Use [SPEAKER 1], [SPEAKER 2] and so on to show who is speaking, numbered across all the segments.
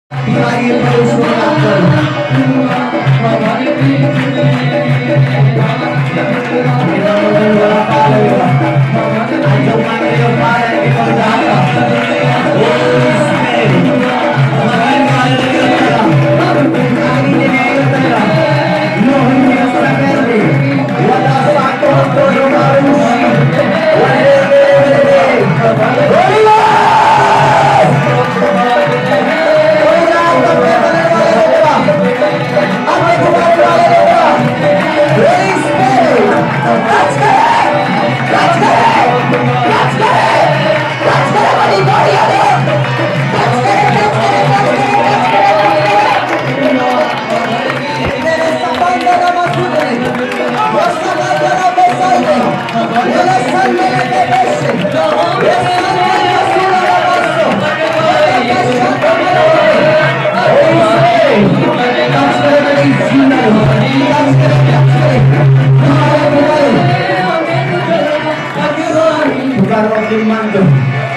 [SPEAKER 1] Lagi terus mengakar. Kita mengenal kali ya. Ayo mari kita berdoa. Holy Spirit. Mari kali kita. Hari ini kita. Mohon biasa kali. Wala satu todo manusia. Holy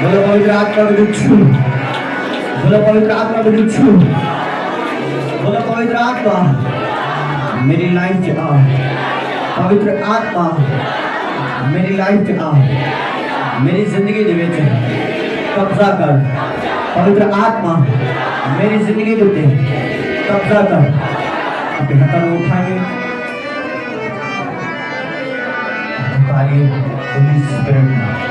[SPEAKER 1] बोलो पवित्र आत्मा बिच्छू बोलो पवित्र आत्मा बिच्छू बोलो पवित्र आत्मा मेरी लाइफ च आ पवित्र आत्मा मेरी लाइफ च आ मेरी जिंदगी दे विच कब्जा कर पवित्र आत्मा मेरी जिंदगी दे उत्ते कब्जा कर अपने हाथों को उठाइए पुकारिए होली स्पिरिट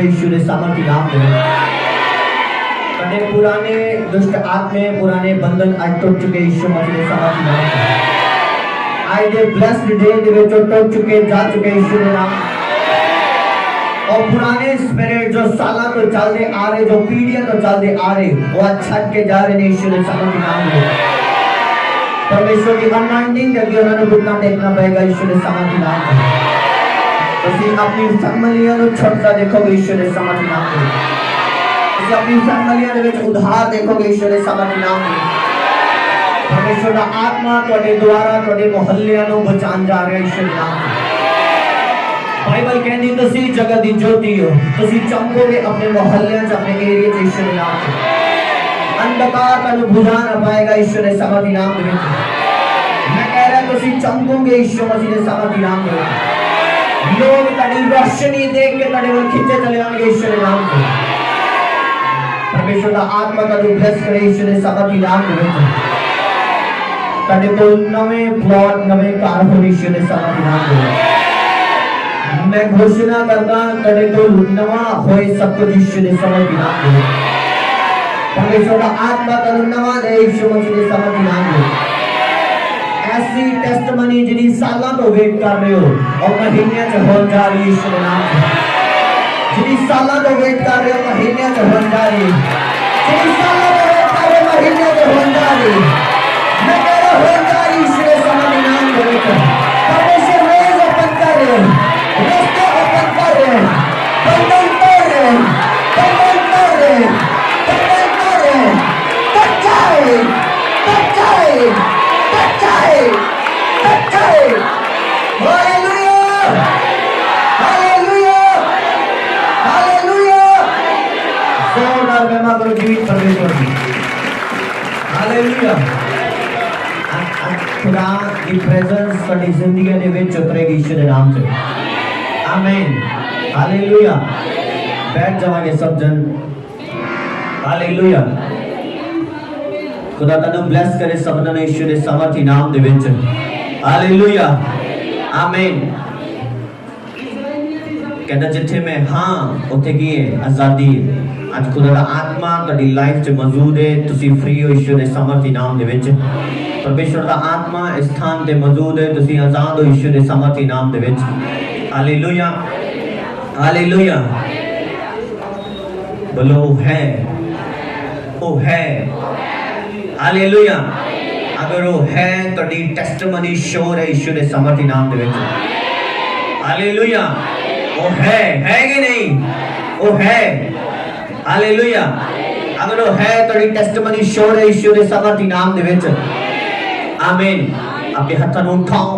[SPEAKER 1] यीशु ने सामर्थ्य नाम दे कने पुराने दुष्ट आत्मे पुराने बंधन आज टूट चुके यीशु मसीह ने सामर्थ्य नाम दे आज दे ब्लेस्ड डे दे विच टूट चुके जा चुके यीशु ने नाम और पुराने स्पिरिट जो साला तो चलते आ रहे जो पीढ़ियां तो चलते आ रहे वो आज छट के जा रहे यीशु ने सामर्थ्य नाम दे परमेश्वर की अनॉइंटिंग करके उन्होंने घुटना टेकना पड़ेगा यीशु ने सामर्थ्य नाम दे ਤੁਸੀਂ ਆਪਣੀ ਫੈਮਲੀਆਂ ਨੂੰ ਛੱਡਦਾ ਦੇਖੋਗੇ ਈਸ਼ਵਰ ਦੇ ਸਮਝ ਨਾਮ ਦੇ ਤੁਸੀਂ ਆਪਣੀ ਫੈਮਲੀਆਂ ਦੇ ਵਿੱਚ ਉਧਾਰ ਦੇਖੋਗੇ ਈਸ਼ਵਰ ਦੇ ਸਮਝ ਨਾਮ ਦੇ ਪਰਮੇਸ਼ਵਰ ਦਾ ਆਤਮਾ ਤੁਹਾਡੇ ਦੁਆਰਾ ਤੁਹਾਡੇ ਮੁਹੱਲਿਆਂ ਨੂੰ ਬਚਾਉਣ ਜਾ ਰਿਹਾ ਈਸ਼ਵਰ ਦੇ ਨਾਮ ਦੇ ਬਾਈਬਲ ਕਹਿੰਦੀ ਤੁਸੀਂ ਜਗਤ ਦੀ ਜੋਤੀ ਹੋ ਤੁਸੀਂ ਚਮਕੋਗੇ ਆਪਣੇ ਮੁਹੱਲਿਆਂ 'ਚ ਆਪਣੇ ਏਰੀਆ 'ਚ ਈਸ਼ਵਰ ਦੇ ਨਾਮ ਦੇ ਅੰਧਕਾਰ ਤੁਹਾਨੂੰ ਬੁਝਾ ਨਾ ਪਾਏਗਾ ਈਸ਼ਵਰ ਦੇ ਸਮਝ ਨਾਮ ਦੇ ਵਿੱਚ ਮੈਂ ਕਹਿ ਰਿਹਾ ਤੁਸੀਂ ਚਮਕੋਗੇ ਈਸ਼ਵਰ ਮਸੀਹ ਦੇ ਸਮਝ ਨਾਮ ਦੇ ਵਿੱਚ लोग तड़ी रोशनी देख के तड़े वो खींचे चले आएंगे ईश्वर के नाम से परमेश्वर का आत्मा का ब्लेस करे ईश्वर के साथ ही नाम में तड़े को नवे प्लॉट नवे कार हो ईश्वर के साथ ही नाम में मैं घोषणा करता तड़े को नवा होए सब कुछ ईश्वर के साथ ही नाम में परमेश्वर का आत्मा का नवा दे ईश्वर मसीह के साथ ही नाम में ऐसी टेस्टमनी जिन्हीं सालों तो वेट कर रहे हो और महीने से हो जा रही है ईश्वर नाम से जिन्हीं सालों तो वेट कर रहे हो महीने से हो जा रही जिन्हीं सालों तो वेट कर रहे हो महीने से हो जा रही मैं कह रहा हो जा रही ईश्वर समझ नाम दे परमेश्वर रोज ओपन कर रहे हैं रास्ते ओपन कर रहे हैं बंधन तोड़ रहे हैं बंधन तोड़ रहे हैं बंधन तोड़ रहे हैं बचाए बचाए खुदा की प्रेजेंस साडी जिंदगी दे विच उतरेगी ईश्वर दे नाम से आमीन हालेलुया बैठ जावांगे सब जन हालेलुया खुदा तनु ब्लेस करे सबना ने ईश्वर दे सामर्थ्य नाम दे विच हालेलुया आमीन कहता जिथे मैं हां उथे की है आजादी आज खुदा दा आत्मा तड़ी लाइफ च मौजूद है तुसी फ्री हो ईश्वर दे सामर्थ्य नाम दे विच परमेश्वर दा आत्मा इस स्थान ते मौजूद है तुसी आजाद हो ईश्वर दे सामर्थ्य नाम दे विच हालेलुया हालेलुया बोलो है ओ है हालेलुया अगर वो है तो डी टेस्टिमनी श्योर है ईश्वर के सामर्थ्य नाम दे विच हालेलुया वो है कि नहीं वो है हालेलुया अगर वो है तो डी टेस्टिमनी श्योर है ईश्वर के सामर्थ्य नाम दे विच आमीन अपने हाथों को उठाओ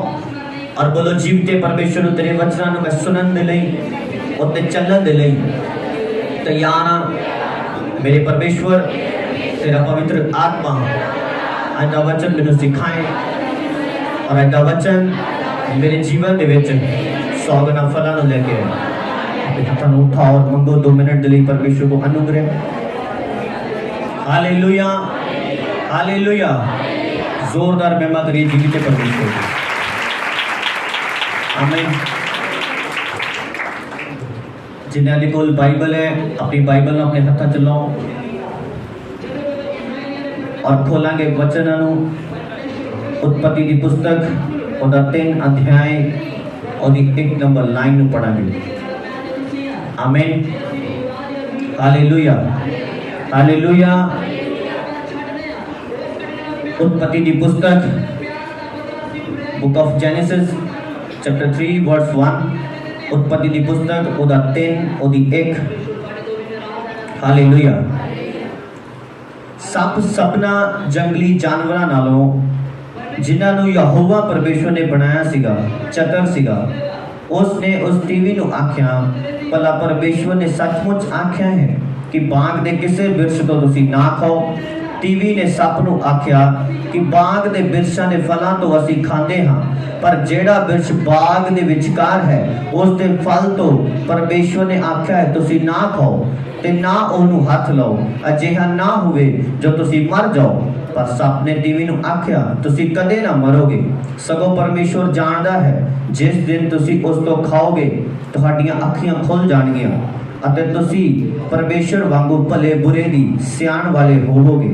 [SPEAKER 1] और बोलो जीवते परमेश्वर तेरे वचनां नु मैं सुनन दे लई उते चलण दे लई तैयार हां मेरे परमेश्वर तेरा पवित्र आत्मा आज दा वचन मैनू सिखाए और आज दा वचन मेरे जीवन दे विच 100 गुना फलां नूं लेके अपने हाथों को उठाओ और मंगो 2 मिनट दे लई परमेश्वर को अनुग्रह हालेलुया हालेलुया जोरदार महिमा करिए जीवित परमेश्वर आमीन जिन्हां दे कोल बाइबल है अपनी बाइबल अपने हाथों च लाओ और खोलांगे वचनां नूं उत्पत्ति की पुस्तक और 3 अध्याय और 1 नंबर लाइन नूं पढ़ांगे आमीन हालेलुया हालेलुया उत्पत्ति की पुस्तक book of Genesis chapter 3 verse 1 उत्पत्ति की पुस्तक ओदा 3 ओदी 1 हालेलुया सप सपना जंगली जानवरां नालों जिन्हां नूं यहोवा परमेश्वर ने बनाया सीगा चतर सीगा उसने उस टीवी नूं आख्या भला परमेश्वर ने सचमुच आख्या है कि बाग दे किसे बिरछ तो तुसीं ना खाओ टीवी ने सप नूं आख्या कि बाग दे बिरछां दे फलां तो असीं खांदे हां पर जेड़ा बिरछ बाग दे विचकार है उस दे फल तो परमेश्वर ने आख्या है तुसीं ना खाओ ते ना ओनू हाथ लाओ अजिहा ना हुए जो तुसी मर जाओ पर सप ने टीवी नूं आख्या तुसी कदे ना मरोगे सगों परमेश्वर जानदा है जिस दिन तुसी उस तो खाओगे तुहाडियां अखियां खुल जाणगियां ਅਤੇ ਤੁਸੀਂ ਪਰਮੇਸ਼ਰ ਵਾਂਗੂ ਭਲੇ ਬੁਰੇ ਦੀ ਸਿਆਣ ਵਾਲੇ ਹੋਵੋਗੇ।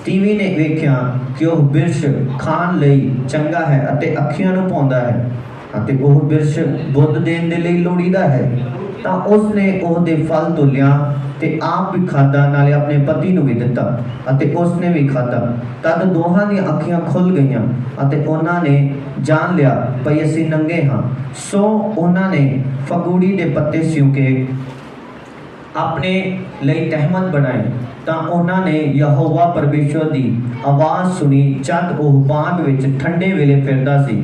[SPEAKER 1] ਤੀਵੀਂ ਨੇ ਵੇਖਿਆ ਕਿ ਉਹ ਬਿਰਛ ਖਾਣ ਲਈ ਚੰਗਾ ਹੈ ਅਤੇ ਅੱਖੀਆਂ ਨੂੰ ਭਾਉਂਦਾ ਹੈ ਅਤੇ ਉਹ ਬਿਰਛ ਬੁੱਧ ਦੇਣ ਦੇ ਲਈ ਲੋੜੀਦਾ ਹੈ, ਤਾਂ ਉਸਨੇ ਉਹਦੇ ਫਲ ਤੋਲਿਆ ਤੇ ਆਪ ਵੀ ਖਾਧਾ, ਨਾਲੇ ਆਪਣੇ ਪਤੀ ਨੂੰ ਵੀ ਦਿੱਤਾ ਅਤੇ ਉਸਨੇ ਵੀ ਖਾਧਾ। ਤਦ ਦੋਹਾਂ ਦੀਆਂ ਅੱਖੀਆਂ ਖੁੱਲ ਗਈਆਂ ਅਤੇ ਉਹਨਾਂ ਨੇ ਜਾਣ ਲਿਆ ਭਈ ਅਸੀਂ ਨੰਗੇ ਹਾਂ। ਸੋ ਉਹਨਾਂ ਨੇ ਫਗੂੜੀ ਦੇ ਪੱਤੇ ਸਿਉਂ ਕੇ ਆਪਣੇ ਲਈ ਤਹਿਮਤ ਬਣਾਏ। ਤਾਂ ਉਹਨਾਂ ਨੇ ਯਹੋਵਾ ਪਰਮੇਸ਼ਵਰ ਦੀ ਆਵਾਜ਼ ਸੁਣੀ ਜਦ ਉਹ ਬਾਗ ਵਿੱਚ ਠੰਡੇ ਵੇਲੇ ਫਿਰਦਾ ਸੀ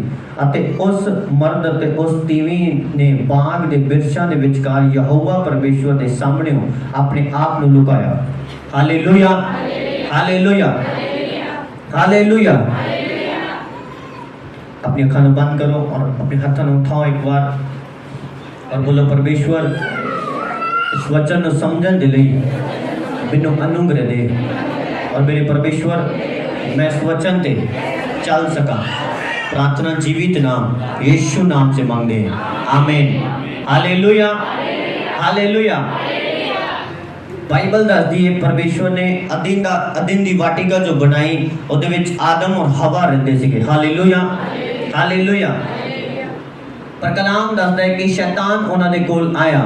[SPEAKER 1] ਅਤੇ ਉਸ ਮਰਦ ਅਤੇ ਉਸ ਤੀਵੀਂ ਨੇ ਬਾਗ ਦੇ ਬਿਰਛਾਂ ਦੇ ਵਿਚਕਾਰ ਯਹੋਵਾ ਪਰਮੇਸ਼ਵਰ ਦੇ ਸਾਹਮਣੇ ਆਪਣੇ ਆਪ ਨੂੰ ਲੁਕਾਇਆ। Hallelujah, hallelujah, hallelujah. अपनी अखा बंद करो और अपने हाथों में उठाओ एक बार और बोलो परमेश्वर इस वचन को समझने के लिए मैनू अनुग्रह दे और मेरे परमेश्वर मैं इस वचन से चल सका। प्रार्थना जीवित नाम यीशु नाम से मांगते हैं, आमीन। Hallelujah, hallelujah. बाइबल दसदी है परमेश्वर ने अदीन दी वाटिका जो बनाई उहदे विच आदम और हवा रहंदे सीगे। Hallelujah, hallelujah. पर कलाम दसदा है कि शैतान उन्हां दे कोल आया।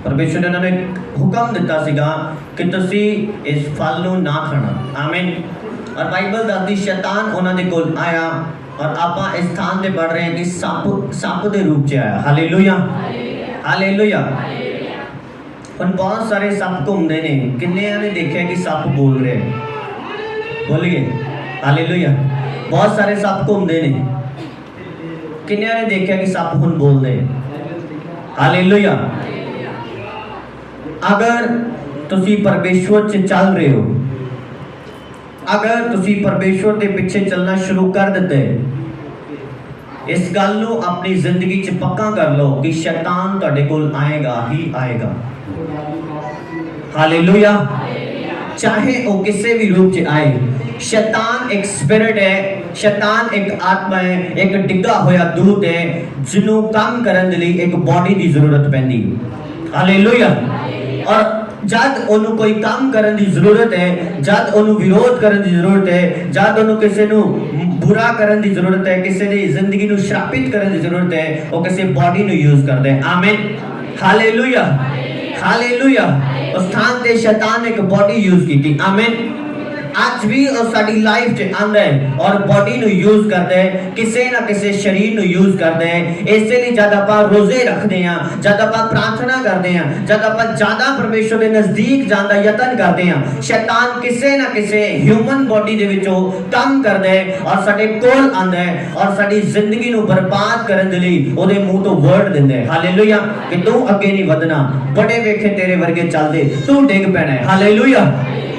[SPEAKER 1] परमेश्वर ने उन्होंने हुक्म दिता सीगा कि तुसी इस फल नूं ना खाना, आमीन। और बाइबल दसदी शैतान उन्हां दे कोल आया और आपां इस स्थान ते पढ़ रहे हैं कि सप दे रूप च आया। Hallelujah, hallelujah. ਹੁਣ बहुत सारे सप घूमते ने, किन्नियां ने देखा कि सप बोल रहे हैं, बोलिए हालेलुया। बहुत सारे सप घूमते ने, किन्नियां ने देखा कि सप हुण बोल रहे हैं। हालेलुया। अगर तुसी परमेश्वर च चल रहे हो, अगर तुसी परमेश्वर के पीछे चलना शुरू कर दिते, इस गल नूं अपनी जिंदगी च पक्का कर लो कि शैतान तुहाडे कोल आएगा ही आएगा। हालेलुया। चाहे वो किसी भी रूप से आए, शैतान एक स्पिरिट है, शैतान एक आत्मा है, एक डिग्गा होया दूत है जिन्हों काम करने के लिए एक बॉडी की जरूरत पैंदी। हालेलुया। और जब उन्होंने कोई काम करने की जरूरत है, जब उन्होंने विरोध करने की जरूरत है, जब उन्होंने किसी को बुरा करने की जरूरत है, किसी की जिंदगी को श्रापित करने की जरूरत है, वो किसी बॉडी को यूज करते हैं। आमीन, हालेलुया, हालेलुया। उस स्थान ते शैतान ने एक बॉडी यूज की थी। आमीन। आज भी और साडी लाइफ च आंदा है और बॉडी नु यूज करदा है, किसी ना किसी शरीर नु यूज करदा है। इसलिए जब आपां रोजे रखदे हां, जब आपां प्रार्थना करदे हां, जब आपां ज्यादा परमेश्वर के नजदीक जाण दा यतन करदे हां, शैतान किसी ना किसी ह्यूमन बॉडी दे विचों काम करदा है और साडे कोल आंदा है और साडी जिंदगी नु बर्बाद करन दे लई ओदे मुंह तो वर्ड दिंदा है। हालेलुया। कि तू अगे नहीं वधना, बड़े वेखे तेरे वर्गे चलदे, तू डिग पैना है। हालेलुया।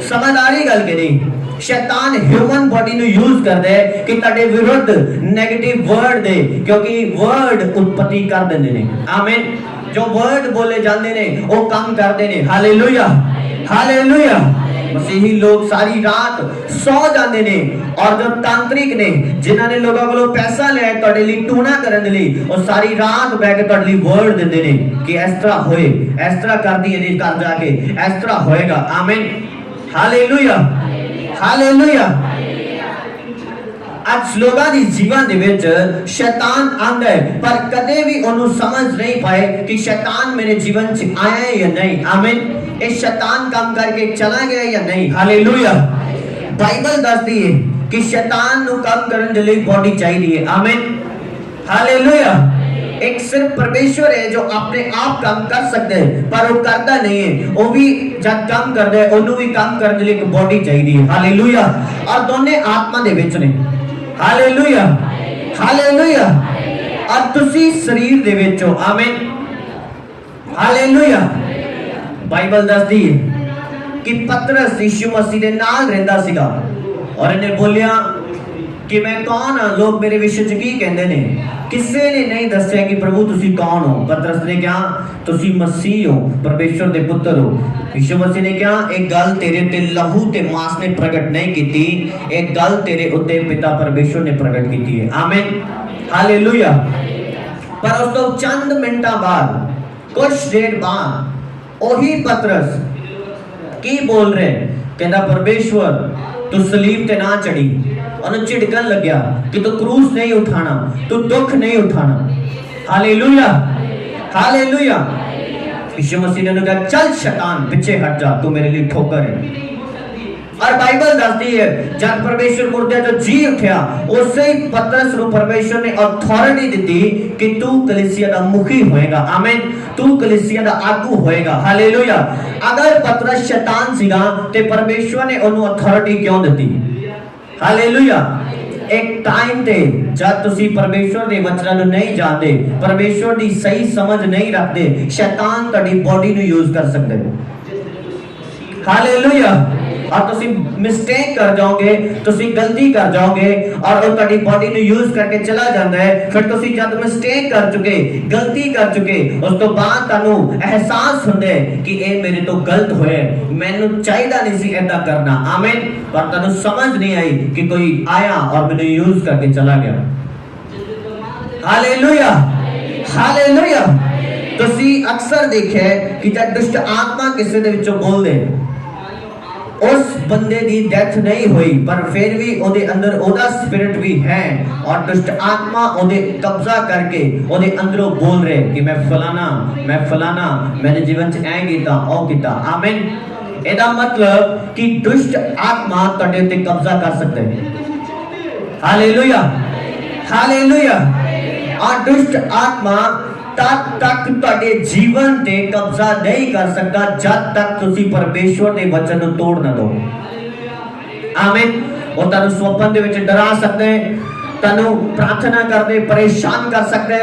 [SPEAKER 1] समझदारी गल के नहीं, शैतान ह्यूमन बॉडी नु यूज करदा है कि तड़े विरुद्ध नेगेटिव वर्ड दे, क्योंकि वर्ड उत्पत्ति कर देंदे ने। आमीन। जो वर्ड बोले जाते ने वो काम करते ने। Hallelujah, hallelujah. मसीही लोग सारी रात सो जाते ने और जो तांत्रिक ने जिन्हां ने लोगों को पैसा लिया तुहाडे लई टूना करन दे लई, वो सारी रात बैठ के तुहाडे लई वर्ड दिंदे ने कि इस तरह होए, इस तरह कर दी ये कर जाके इस तरह होएगा। आमीन, हालेलुया, हालेलुया। आज लोगों के जीवन दे विच शैतान आंदा है पर कदे भी उन्होंने समझ नहीं पाए कि शैतान मेरे जीवन च आया है या नहीं। आमीन। ये शैतान काम करके चला गया या नहीं। हालेलुया। बाइबल दसदी है कि शैतान नु काम करने के लिए बॉडी चाहिए। आमीन, हालेलुया। एक सिर्फ परमेश्वर है जो अपने आप काम कर सकते हैं पर वो करता नहीं है। वो भी जब काम करता है उन्होंने भी काम करने के लिए एक बॉडी चाहिए। हालेलुया। और दोनों आत्मा दे विच ने। Hallelujah, hallelujah. और तुसी शरीर दे विच हो। आमीन, हालेलुया। बाइबल दसदी है कि पतरस यीशु मसीह दे नाल रहिंदा सीगा और इन्हें बोलिया कि मैं कौन हां, लोग मेरे विषय च की कहंदे ने। किसी ने नहीं दस्या कि प्रभु तुसी कौन हो। पतरस ने कहा तुसी मसीह हो, परमेश्वर दे पुत्र हो। यीशु मसीह ने कहा एक गल तेरे ते लहू ते मांस ने प्रकट नहीं की, एक गल तेरे उत्ते पिता परमेश्वर ने प्रकट की है। आमीन, हालेलुया। पर उस तो चंद मिनटा बाद, कुछ देर बाद ਉਹੀ ਪਤਰਸ ਕੀ ਬੋਲ ਰਿਹਾ, ਕਹਿੰਦਾ ਪਰਮੇਸ਼ਵਰ ਤੂੰ ਸਲੀਬ ਤੇ ਨਾ ਚੜੀ। ਉਹਨੂੰ ਝਿੜਕਣ ਲੱਗਿਆ ਕਿ ਤੂੰ ਕਰੂਸ ਨਹੀਂ ਉਠਾਣਾ, ਤੂੰ ਦੁੱਖ ਨਹੀਂ ਉਠਾਣਾ। Hallelujah, hallelujah. यीशु मसीह ने कहा चल शैतान पीछे हट जा, तू मेरे लिए ठोकर है। और बाइबल दसदी है जब परमेश्वर मुर्दे तो जी उठा, उसे ही पतरस को परमेश्वर ने अथॉरिटी दी कि तू कलीसिया का मुखी होएगा। आमीन, तू कलीसिया का आगू होएगा। हालेलुया। अगर पतरस शैतान सीगा ते परमेश्वर ने उन्हें अथॉरिटी क्यों दी? हालेलुया। एक टाइम ते जब तुसी परमेश्वर दे वचनां नूं नहीं जानदे, परमेश्वर दी सही समझ नहीं रखते, शैतान तुहाडी बॉडी नूं यूज कर सकदे है। हालेलुया। और तुसी मिस्टेक कर जाओगे, तुसी गलती कर जाओगे और वो तुहाडी बॉडी नूं यूज करके चला जाता है। फिर तुसी जब मिस्टेक कर चुके, गलती कर चुके, उस तो बाद तुहानूं एहसास हुंदा है कि ये मेरे तो गलत होया, मैनूं चाहिदा नहीं सी ऐदा करना। आमीन। पर तुहानूं समझ नहीं आई कि कोई आया और मैनूं यूज करके चला गया। Hallelujah, hallelujah. तुसी अक्सर देखिए कि जब दुष्ट आत्मा किसी दे विचों बोलदे, उस बंदे की डेथ नहीं हुई पर फिर भी ओदे अंदर ओदा स्पिरिट भी है और दुष्ट आत्मा ओदे कब्जा करके ओदे अंदरों बोल रहे कि मैं फलाना मैंने जीवन च ऐ कीता ओ कीता। आमीन। एदा मतलब कि दुष्ट आत्मा तुहाडे ते कब्जा कर सकते हैं। Hallelujah, hallelujah. और दुष्ट आत्मा तब तक तुहाडे जीवन ते कब्जा नहीं कर सकता जब तक तुसी परमेश्वर दे वचन नूं तोड़ ना दो। आमीन। वो तुहानूं स्वप्न दे विच डरा सकदे, तुहानूं प्रार्थना करदे परेशान कर सकदे,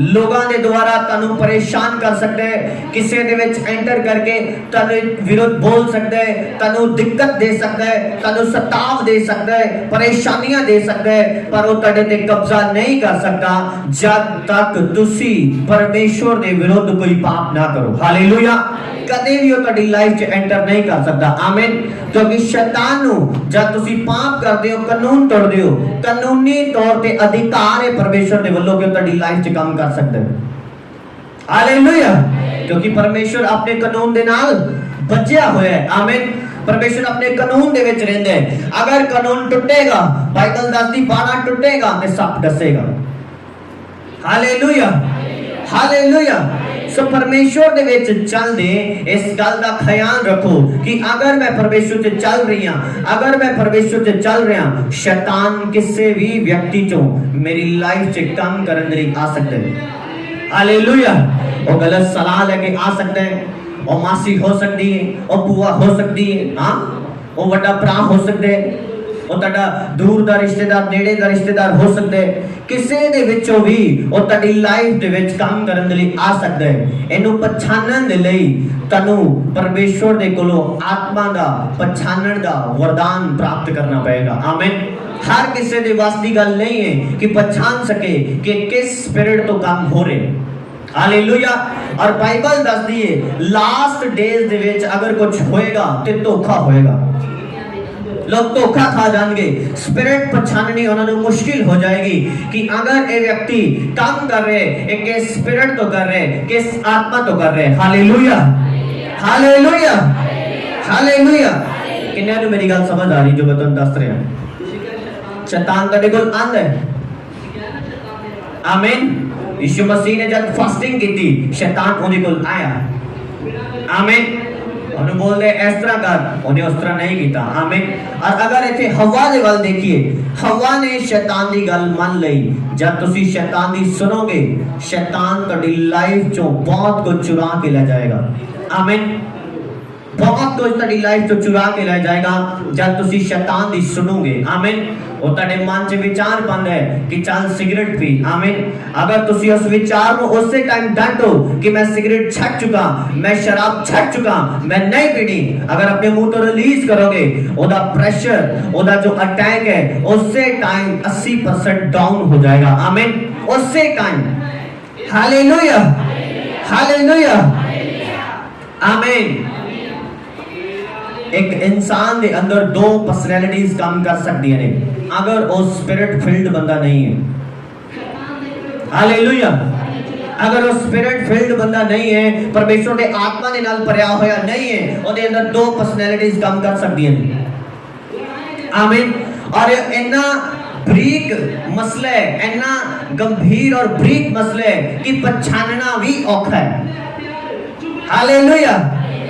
[SPEAKER 1] लोगां दे द्वारा तुहानूं परेशान कर सकदे, किसी दे विच एंटर करके तुहाडे विरोध बोल सकदे, तुहानूं दिक्कत दे सकदे, तुहानूं सताव दे सकदे, परेशानियां दे सकदे, पर वो तुहाडे ते कब्जा नहीं कर सकता जब तक तुसी परमेश्वर दे विरुद्ध कोई पाप ना करो। हालेलुया। कदे भी वो तुहाडी लाइफ च एंटर नहीं कर सकता। आमीन। क्योंकि शैतान नूं जब तुसी पाप करदे हो, कानून तोड़दे हो, कानूनी तौर पे अधिकार है परमेश्वर दे वल्लों कि तुहाडी लाइफ च काम कर सकदे हो। हालेलुया। क्योंकि परमेश्वर अपने कानून दे नाल बचिया होया है। आमीन। परमेश्वर अपने कानून दे विच रहिंदा है। अगर कानून टुटेगा, बाइबल दसदी बाड़ा टुटेगा ते सप डसेगा। Hallelujah, hallelujah. सो परमेश्वर दे विच चलदे इस गल दा ख्याल रखो कि अगर मैं परमेश्वर से चल रही हां, अगर मैं परमेश्वर से चल रहा, शैतान किसी भी व्यक्ति चों मेरी लाइफ च काम करन लई आ सकते हैं। हालेलुया। वो गलत सलाह लेके आ सकते हैं, और मासी हो सकती है, और बुआ हो सकती है, हां वो वड्डा भरा हो सकते हैं, ਉਹ ਤੁਹਾਡਾ ਦੂਰ ਦਾ ਰਿਸ਼ਤੇਦਾਰ, ਨੇੜੇ ਦਾ ਰਿਸ਼ਤੇਦਾਰ ਹੋ ਸਕਦਾ ਹੈ। ਕਿਸੇ ਦੇ ਵਿੱਚੋਂ ਵੀ ਉਹ ਤੁਹਾਡੀ ਲਾਈਫ ਦੇ ਵਿੱਚ ਕੰਮ ਕਰਨ ਦੇ ਲਈ ਆ ਸਕਦਾ ਹੈ। ਇਹਨੂੰ ਪਛਾਣਨ ਦੇ ਲਈ ਤੁਹਾਨੂੰ ਪਰਮੇਸ਼ਵਰ ਦੇ ਕੋਲੋਂ ਆਤਮਾ ਦਾ ਪਛਾਣਨ ਦਾ ਵਰਦਾਨ ਪ੍ਰਾਪਤ ਕਰਨਾ ਪਏਗਾ। ਆਮੀਨ। हर किसी दे वास दी गल नहीं है कि पहचान सके कि किस स्पिरिट तो काम हो रहे। हालेलुया। और बाइबल दसदी है लास्ट डेज दे विच अगर कुछ होएगा ते धोखा होएगा, लोग धोखा खा जाएंगे, स्पिरिट पहचाननी उन्हें मुश्किल हो जाएगी कि अगर ये व्यक्ति काम कर रहे हैं, किस स्पिरिट तो कर रहे हैं, किस आत्मा तो कर रहे हैं। Hallelujah, hallelujah, hallelujah. किन्ने नु मेरी गल समझ आ रही जो मैं तुहानू दस रहा? शैतान तुहाडे कोल आंदा है। आमीन। यीशु मसीह ने जब फास्टिंग की थी, शैतान उन्हें कोल आया। आमीन। उन्हें बोल दे इस तरह कर, उन्हें उस तरह नहीं किया। आमीन। और अगर इथे हवा दे वाल देखिए, हवा ने शैतान दी गल मान लई। जब तुसी शैतान दी सुनोगे, शैतान तुहाडी लाइफ चों बहुत कुछ चुरा के ले जाएगा। आमीन। बहुत कुछ तुहाडी लाइफ चों चुरा के ले जाएगा जब तुसी शैतान दी सुनोगे। आमीन। वो तुहाडे मन च विचार पांदा है कि चल सिगरेट पी। आमीन। अगर तुसी उस विचार को उसी टाइम डांटो कि मैं सिगरेट छड़ चुका, मैं शराब छड़ चुका, मैं नहीं पीनी, अगर अपने मुंह तो रिलीज करोगे, ओदा प्रेशर, ओदा जो अटैक है उसी टाइम 80% डाउन हो जाएगा। आमीन। उसी टाइम। हालेलुया, हालेलुया, आमीन। एक इंसान के अंदर दो पर्सनैलिटीज काम कर सकती है अगर वो स्पिरिट फिल्ड बंदा नहीं है। हालेलुया। अगर वो स्पिरिट फिल्ड बंदा नहीं है, परमेश्वर के आत्मा के नाल भरिया होया नहीं है, ਉਹਦੇ ਅੰਦਰ दो पर्सनैलिटीज काम कर सकती हैं। आमीन। और इन्ना बरीक मसला है, इन्ना गंभीर और बरीक मसला है कि पहचानना भी औखा है। हालेलुया।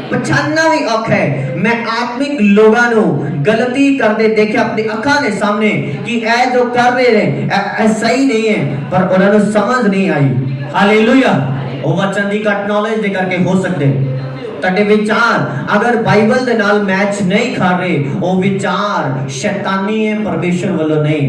[SPEAKER 1] पहचानना भी औखा है। मैं आत्मिक लोगों को गलती करते देखे अपनी अखा के सामने कि ऐ जो कर रहे हैं सही नहीं है, पर उन्होंने समझ नहीं आई। हालेलुया। वो वचन की घट नॉलेज दे करके हो सकते, तड़े विचार अगर बाइबल दे नाल मैच नहीं खा रहे, वो विचार शैतानी है, परमेश्वर वालों नहीं।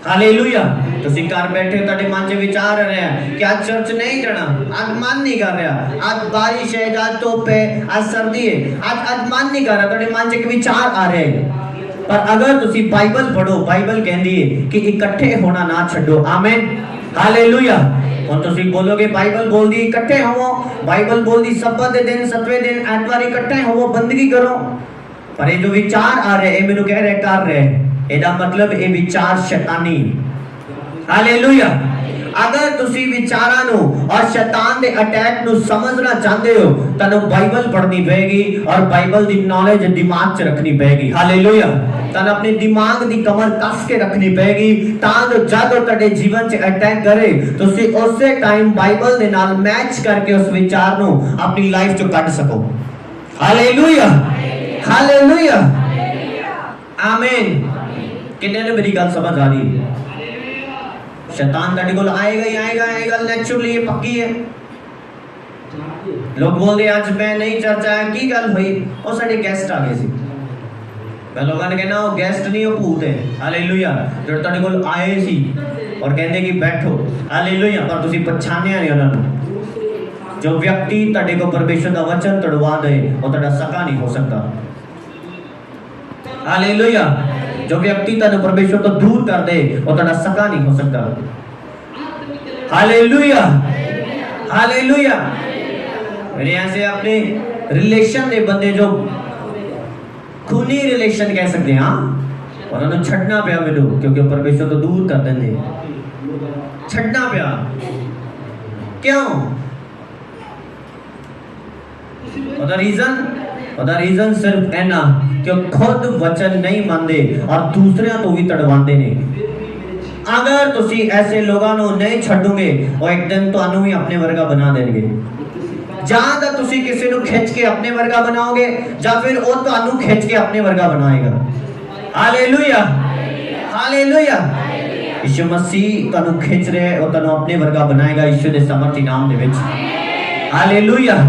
[SPEAKER 1] हालेलुया। तुसी घर बैठे तड़े मन च विचार आ रहे हैं कि आज चर्च नहीं जाना, आज मन नहीं कर रहा, आज बारिश है, आज धुप है, आज सर्दी है, आज मन नहीं कर रहा, तड़े मन च एक विचार आ रहे हैं। पर अगर तुसी बाइबल पढ़ो, बाइबल कहती है कि इकट्ठे होना ना छड्डो। आमीन। हालेलुया। और तुसी बोलोगे बाइबल बोल दी इकट्ठे होवो, बाइबल बोल दी सब्बत दे दिन, सतवें दिन, एतवार इकट्ठे होवो, बंदगी करो, पर ये जो विचार आ रहे हैं मेनू कह रहे कर रहे, एदा मतलब ये विचार शैतानी। हालेलुया। अगर तुसी विचारां नु और शैतान दे अटैक नु समझना चाहते हो, तनु बाइबल पढ़नी पड़ेगी और बाइबल दी नॉलेज दिमाग च रखनी पड़ेगी। हालेलुया। तन अपने दिमाग दी कमर कस के रखनी पड़ेगी, तां जो जब तेरे जीवन च अटैक करे तुसी उसे टाइम बाइबल दे नाल मैच करके उस विचार नु अपनी लाइफ चो कढ सको। हालेलुया। हालेलुया। आमीन। किन्ने ने मेरी गल समझ आ रही? शैतान तेरे को आएगा ही आएगा, ये गल नेचुरली ये पक्की है। लोग बोलते आज मैं नहीं चर्च आया, की गल हुई? और साडे गेस्ट आ गए सी। मैं लोगों ने कहना वो गेस्ट नहीं, वो भूत है। हालेलुया। जो तेरे को आए सी और कहते कि बैठो। हालेलुया। पर तुसी पहचानिया नहीं उन्होंने। जो व्यक्ति तेरे को परमेश्वर का वचन तड़वा दे वो तेरा सका नहीं हो सकता। हालेलुया। जो व्यक्ति तेरे परमेश्वर को दूर कर दे वो तेरा सका नहीं हो सकता। हालेलुया। हालेलुया। मेरे यहाँ से अपने रिलेशन दे बंदे जो खूनी रिलेशन कह सकते हैं, हाँ, उन्होंने छड़ना पिया मेनू क्योंकि परमेश्वर तो दूर कर देंगे। छड़ना पिया क्यों? रीजन सिर्फ है ना कि खुद वचन नहीं मानते और दूसरे तो भी तड़वाते ने। अगर तुसी ऐसे लोगों को नहीं छड़ोगे वो एक दिन तो भी अपने वर्गा बना देंगे। जहां तक तुसी किसी को खिंच के अपने वर्गा बनाओगे या फिर वो तो खिंच के अपने वर्गा बनाएगा। हालेलुया। हालेलुया। यीशु मसीह तनु खिंच रहे है और तनु अपने वर्गा बनाएगा यीशु दे समर्थी नाम दे विच। हालेलुया।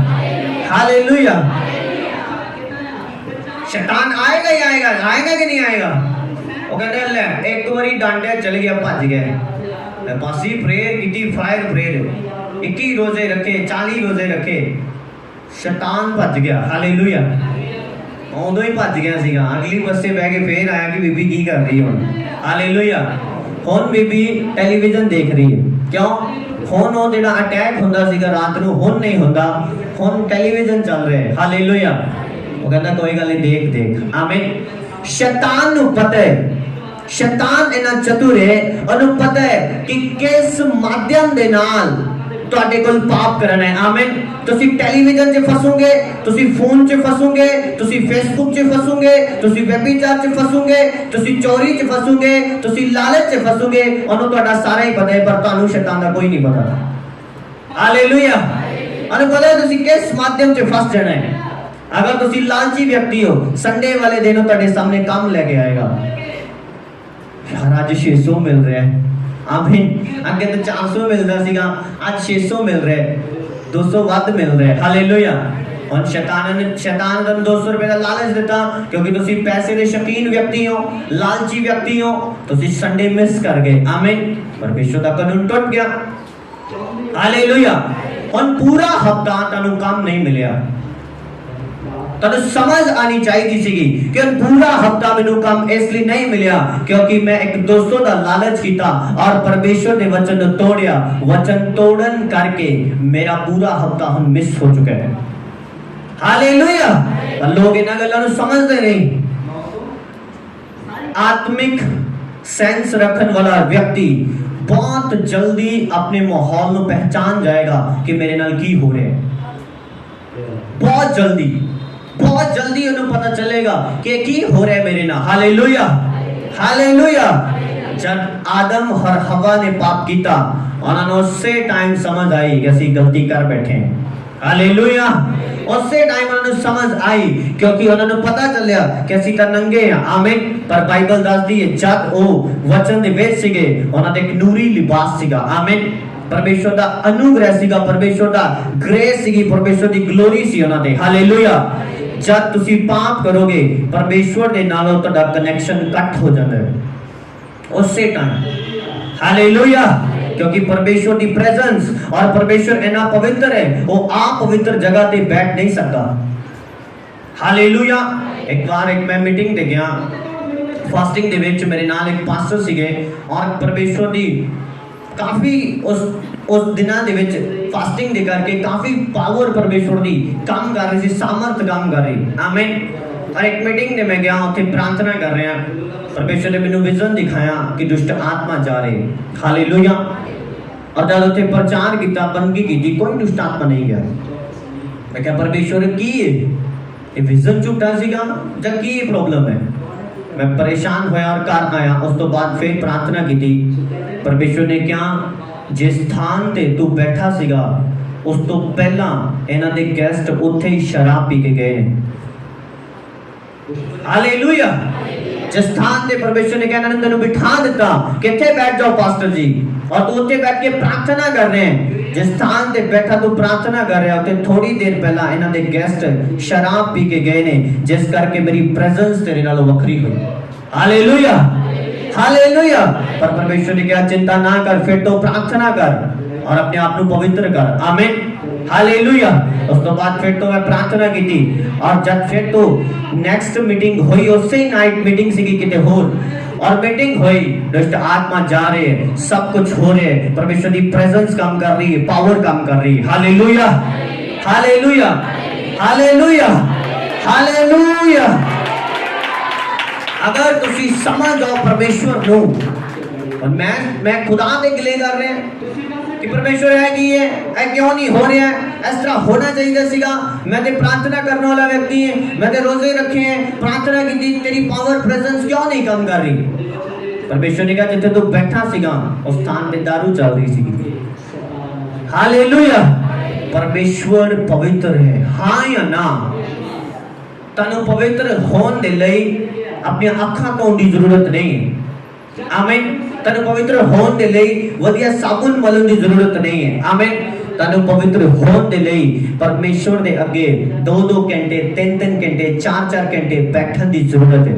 [SPEAKER 1] हालेलुया। शैतान आएगा ही आएगा, आएगा कि नहीं आएगा? वो कहते ले एक बारी डांटे चल गया भज गया, पासी प्रेयर की फायर प्रेयर 21 रोजे रखे, 40 रोजे रखे, शैतान भज गया। हालेलुया। उदों ही भज गया सीगा, अगली बस से बह के फिर आया कि बीबी की कर रही है। हालेलुया। हुण बीबी टेलीविजन देख रही है। क्यों? हुण वो जिहड़ा अटैक हुंदा सीगा रात नूं हुण नहीं हुंदा, हुण टेलीविजन चल रहा है। हालेलुया। वो कहता कोई गल नहीं, देख देख। आमीन। शैतान नूं पता है, शैतान इना चतुर है, उन्हें पता है कि किस माध्यम दे नाल तुहाडे कोल पाप करना है। आमीन। तुसी टेलीविजन च फसोगे, तुसी फोन च फसोगे, तुसी फेसबुक च फसोगे, तुसी व्यभिचार च फसोगे, तुसी चोरी च फसोगे, तुसी लालच च फसोगे, उन्हें तुहाडा सारा ही पता है पर तुहानू शैतान दा कोई नहीं पता। हालेलुया। उन्हें पता है तुसी किस माध्यम च फस जाना है। अगर तुसी लालची व्यक्ति हो, संडे वाले दिन तुहाडे सामने काम लेके आएगा, यार आज 600 मिल रहा है। आमीन। अगे तो 400 मिलता सीगा, आज 600 मिल रहा है, 200 वध मिल रहा है। हालेलुया। और शैतान ने 200 रुपए का लालच देता क्योंकि तुसी पैसे के शौकीन व्यक्ति हो, लालची व्यक्ति हो, तुसी संडे मिस कर गए। आमीन। परमेश्वर का कानून टूट गया। हालेलुया। और पूरा हफ्ता तुहानू काम नहीं मिलिया, तब समझ आनी चाहिए सी कि पूरा हफ्ता मैनू काम इसलिए नहीं मिलिया क्योंकि मैं एक 200 का लालच किया और परमेश्वर ने वचन तोड़िया। वचन तोड़न करके मेरा पूरा हफ्ता हम मिस हो चुका है। हालेलुया। लोग इन गल्लां नूं समझते नहीं। आत्मिक सेंस रखने वाला व्यक्ति बहुत जल्दी अपने माहौल ਨੂੰ ਪਹਿਚਾਨ ਜਾਏਗਾ ਕਿ ਮੇਰੇ ਨਾਲ ਕੀ ਹੋ ਰਿਹਾ ਹੈ। बहुत जल्दी ਉਹਨੂੰ ਪਤਾ ਚੱਲੇਗਾ ਕਿ ਕੀ ਹੋ ਰਿਹਾ ਹੈ ਮੇਰੇ ਨਾਲ। Hallelujah hallelujah. जब आदम और हवा ने पाप किया उन्होंने उसे टाइम समझ आई कि ਅਸੀਂ गलती कर बैठे हैं। हालेलुया। उसे टाइम उन्होंने समझ आई क्योंकि उन्होंने पता चलिया कि ਅਸੀਂ ਤਾਂ ਨੰਗੇ ਆ। ਆਮੀਨ। ਪਰ ਬਾਈਬਲ ਦੱਸਦੀ ਹੈ ਜਦ ਉਹ ਵਚਨ ਦੇ ਵਿੱਚ ਸੀਗੇ ਉਹਨਾਂ ਦੇ ਇੱਕ ਨੂਰੀ ਲਿਬਾਸ ਸੀਗਾ। ਆਮੀਨ। परमेश्वर ਦਾ ਅਨੁਗ੍ਰਹਿ ਸੀਗਾ, परमेश्वर ਦਾ ਗ੍ਰੇਸ ਸੀਗੀ, परमेश्वर ਦੀ ਗਲੋਰੀ ਸੀ ਉਹਨਾਂ ਦੇ। ਹਾਲੇਲੂਇਆ। ਜਦ ਤੁਸੀਂ ਪਾਪ ਕਰੋਗੇ परमेश्वर ਦੇ ਨਾਲ ਤੁਹਾਡਾ ਕਨੈਕਸ਼ਨ ਕੱਟ ਹੋ ਜਾਂਦਾ ਹੈ उसी टाइम। हालेलुया। क्योंकि परमेश्वर की प्रेजेंस और परमेश्वर इतना पवित्र है वो आप पवित्र जगह पे बैठ नहीं सकता। हालेलुया। एक बार मैं मीटिंग ते गया फास्टिंग दे विच मेरे नाल एक पास्टर सीगे और परमेश्वर दी काफी उस दिनां दे विच फास्टिंग दे करके काफी पावर परमेश्वर दी काम कर रही सी, सामर्थ काम कर रही। आमीन। और एक मीटिंग दे मैं गया उत्थे प्रार्थना कर रहे हैं। परमेश्वर ने मैंने विजन दिखाया कि दुष्ट आत्मा जा रहे। हालेलुया। और जब उत्थे प्रचार किया बंदगी की कोई दुष्ट आत्मा नहीं गया। मैं क्या परमेश्वर की है ये विजन झूठा सीगा या की प्रॉब्लम है। मैं परेशान होया और घर आया। उस तो बाद फिर प्रार्थना की थी। परमेश्वर ने क्या जिस स्थान ते तू बैठा सीगा उस तो पहला इन्हां दे गेस्ट उत्थे ही शराब पी के गए ने। हालेलुया। जिस स्थान पे परमेश्वर ने कहना तेन बिठा दिता कि इत्थे बैठ जाओ पास्टर जी और तू उत्थे बैठ के प्रार्थना कर रहे हैं। जिस स्थान पे बैठा तू प्रार्थना कर रहा है थोड़ी देर पहला इन्हां दे गेस्ट शराब पी के गए ने जिस करके मेरी प्रेजेंस तेरे नालों वखरी हुई। Hallelujah hallelujah. पर परमेश्वर ने कहा चिंता ना कर फिर तो प्रार्थना कर और अपने आप को पवित्र कर। आमीन। हालेलुया। उस तो बाद फिर तो मैं प्रार्थना की थी और जब फिर तो नेक्स्ट मीटिंग हुई उसे ही नाइट मीटिंग सी किते होर और मीटिंग हुई दुष्ट आत्मा जा रहे हैं सब कुछ हो रहे हैं परमेश्वर की प्रेजेंस काम कर रही है पावर काम कर रही है। Hallelujah hallelujah hallelujah hallelujah. अगर तुसी समझ जाओ परमेश्वर नो और मैं खुदा दे गिले कर रहे हैं कि परमेश्वर है कि ये क्यों नहीं हो रहा है इस तरह होना चाहिए सीगा। मैं ते प्रार्थना करने वाला व्यक्ति है मैं ते रोजे रखे हैं प्रार्थना की तेरी पावर प्रेजेंस क्यों नहीं काम कर रही। परमेश्वर ने कहा जिथे तू बैठा सीगा उस स्थान पे दारू चल रही सी। हालेलुया। परमेश्वर पवित्र है हाँ या ना। तनु पवित्र होने दे लई अपनी अखां धोने की जरूरत नहीं है। आमीन। तनु पवित्र होने दे लई वधिया साबुन मलण की जरूरत नहीं है। आमीन। तनु पवित्र होने दे लई परमेश्वर दे अगे 2-2 घंटे 3-3 घंटे 4-4 घंटे बैठन की जरूरत है।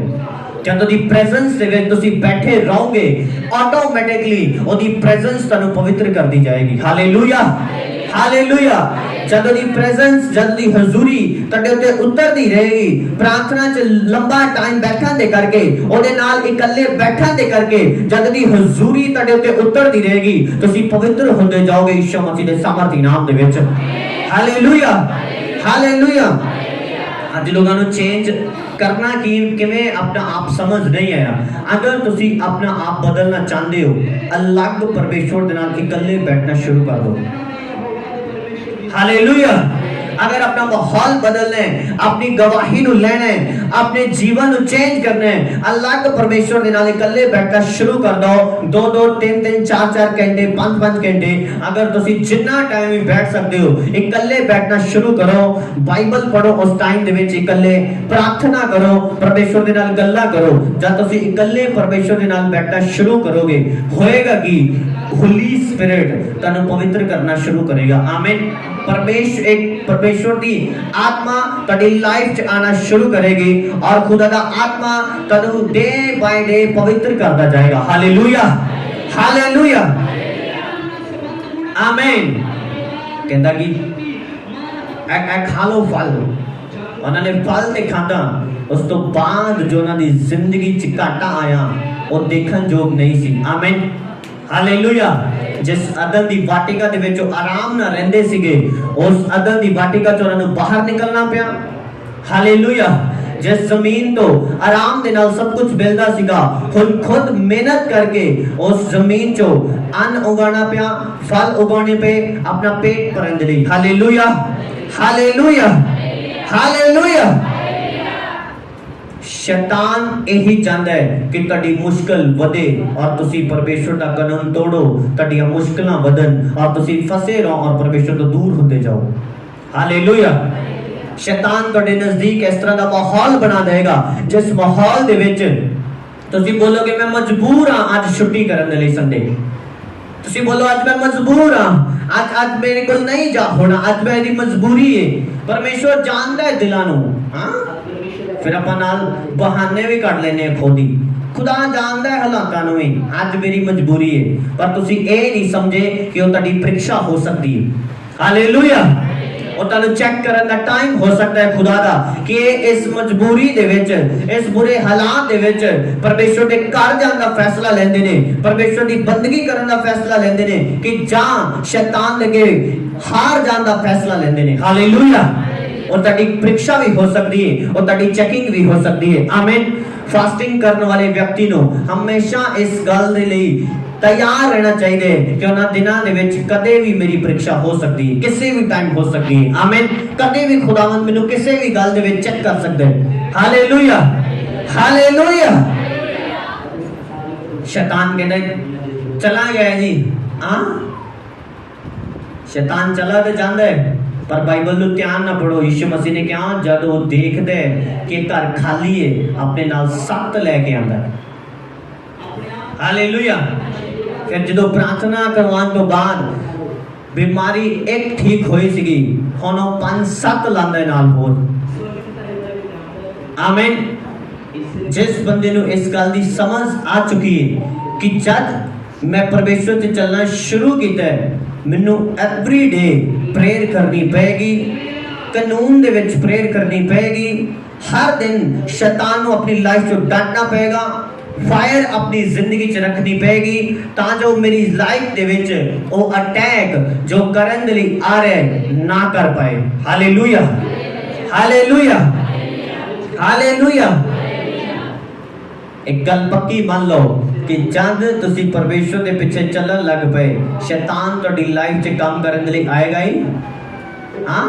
[SPEAKER 1] जब दी प्रेजेंस दे विच तुसी बैठे रहोगे ऑटोमैटिकली ओदी प्रेजेंस तनु पवित्र कर दी जाएगी। Hallelujah hallelujah. जब दी प्रेजेंस जब दी हजूरी तड़े उत्ते उतरदी रहेगी प्रार्थना च लंबा टाइम बैठन दे करके ओदे नाल इकल्ले बैठन दे करके जब दी हजूरी तड़े उत्ते उतरदी रहेगी तुसी पवित्र होंदे जाओगे यीशु मसीह दे सामर्थी नाम दे विच। Hallelujah hallelujah. आज लोगों को चेंज करना कि किवें अपना आप समझ नहीं आया। अगर तुसी अपना आप बदलना चाहते हो अलग परमेश्वर दे नाल इकल्ले बैठना शुरू कर दो। हालेलुया। अगर अपना माहौल बदलना है अपनी गवाही नु लेना है अपने जीवन नु चेंज करना है अलग परमेश्वर दे नाल इकल्ले बैठना शुरू कर दो 2-2 3-3 4-4 घंटे 5-5 घंटे अगर तुसी जितना टाइम भी बैठ सकते हो इकल्ले बैठना शुरू करो बाइबल पढ़ो उस टाइम दे विच इकल्ले प्रार्थना करो परमेश्वर दे नाल गल्लां करो। जब तुसी इकल्ले परमेश्वर दे नाल बैठना शुरू करोगे होएगा कि होली स्पिरिट तनु पवित्र करना शुरू करेगा। आमीन। परमेश्वर की आत्मा तड़ी लाइफ च आना शुरू करेगी और खुदा का आत्मा तनु डे बाय डे पवित्र करता जाएगा। Hallelujah hallelujah. आमीन। कहता कि एक खा लो फल उन्होंने फल ते खादा उस तो बाद जो उन्होंने जिंदगी च घाटा आया वो देखन जोग नहीं सी। आमीन हालेलुया। जिस अदन दी वाटिका दे विच आराम ना रहंदे सीगे उस अदन दी वाटिका चों उन्हां नूं बाहर निकलना पिया। हालेलुया। जिस जमीन तो आराम दे नाल सब कुछ मिलदा सीगा, हुण खुद मेहनत करके उस जमीन चो अन्न उगाना पिया, फल उगाने पे अपना पेट भरन दे लई। Hallelujah, hallelujah, hallelujah. शैतान यही चाहता है कि तुहाडी मुश्किल वधे और तुसी परमेश्वर दा कानून तोड़ो, तुहाडीआं मुश्किलां वधन और तुसी फसे रहो और परमेश्वर तो दूर होते जाओ। हालेलुया। शैतान तुहाडे नजदीक इस तरह दा माहौल बना देगा जिस माहौल दे विच तुसी बोलोगे मैं मजबूर हां आज छुट्टी करन दे लई संडे, तुसी बोलो आज मैं मजबूर हां, आज मेरे को नहीं जा होना, आज मेरी मजबूरी है। परमेश्वर जानता है दिलां नूं, हां फिर अपन नाल बहाने भी कट लेने खुद ही। खुदा जानता है हालातां नूं भी, आज मेरी मजबूरी है, पर तुसी ए नहीं समझे कि वो तुहाडी परीक्षा हो सकती है। हालेलुया। और तुहानू चेक करन दा टाइम हो सकता है खुदा दा कि इस मजबूरी दे विच, इस बुरे हालात दे विच परमेश्वर दे घर जाण दा फैसला लेंदे ने, परमेश्वर दी बंदगी करन दा फैसला लेंदे ने कि जां शैतान लगे हार जाण दा फैसला लेंदे ने। हालेलुया। और ताड़ी परीक्षा भी हो सकती है और ताड़ी चेकिंग भी हो सकती है। आमीन। फास्टिंग करने वाले व्यक्ति नो हमेशा इस गल दे लई तैयार रहना चाहिए कि उन्हां दिनां दे विच कदे भी मेरी परीक्षा हो सकती है, किसी भी टाइम हो सकती है। आमीन। कदे भी खुदावंद मैनू किसी भी गल दे विच चेक कर सकदा है। Hallelujah, hallelujah. शैतान कहता है चला गया जी, हां शैतान चला तो जांदा है, पर बाइबल ਨੂੰ ਧਿਆਨ ਨਾਲ ਪੜੋ। ਯਿਸੂ ਮਸੀਹ ਨੇ ਕਿਹਾ ਜਦ ਉਹ ਦੇਖਦਾ ਕਿ ਘਰ ਖਾਲੀ ਹੈ ਆਪਣੇ ਨਾਲ ਸੱਤ ਲੈ ਕੇ ਆਂਦਾ ਹੈ। ਹਾਲੇਲੂਇਆ। ਫਿਰ ਜਦੋਂ ਪ੍ਰਾਰਥਨਾ ਕਰਵਾਉਣ ਤੋਂ ਬਾਅਦ ਬਿਮਾਰੀ ਇੱਕ ਠੀਕ ਹੋਈ ਸੀਗੀ, ਹੁਣ ਉਹ 5-7 ਲਾਂਦਾ ਨਾਲ ਹੋਰ। ਆਮੀਨ। ਜਿਸ ਬੰਦੇ ਨੂੰ ਇਸ ਗੱਲ ਦੀ ਸਮਝ ਆ ਚੁੱਕੀ ਹੈ ਕਿ ਜਦ ਮੈਂ ਪਰਮੇਸ਼ਵਰ ਤੇ ਚੱਲਣਾ ਸ਼ੁਰੂ ਕੀਤਾ ਹੈ, ਮੈਨੂੰ ਐਵਰੀ ਡੇ प्रेयर करनी पेगी, कानून दे विच प्रेयर करनी पेगी, हर दिन शैतान को अपनी लाइफ चो डांटना पेगा, फायर अपनी जिंदगी च रखनी पेगी ताकि मेरी लाइफ दे विच वो अटैक जो करन दे लई आ रहे ना कर पाए। Hallelujah, hallelujah, hallelujah. एक गल पक्की मान लो कि जब तुसी परमेश्वर के पीछे चलन लग पे, शैतान तुहाडी लाइफ च काम करने लिए आएगा ही। हाँ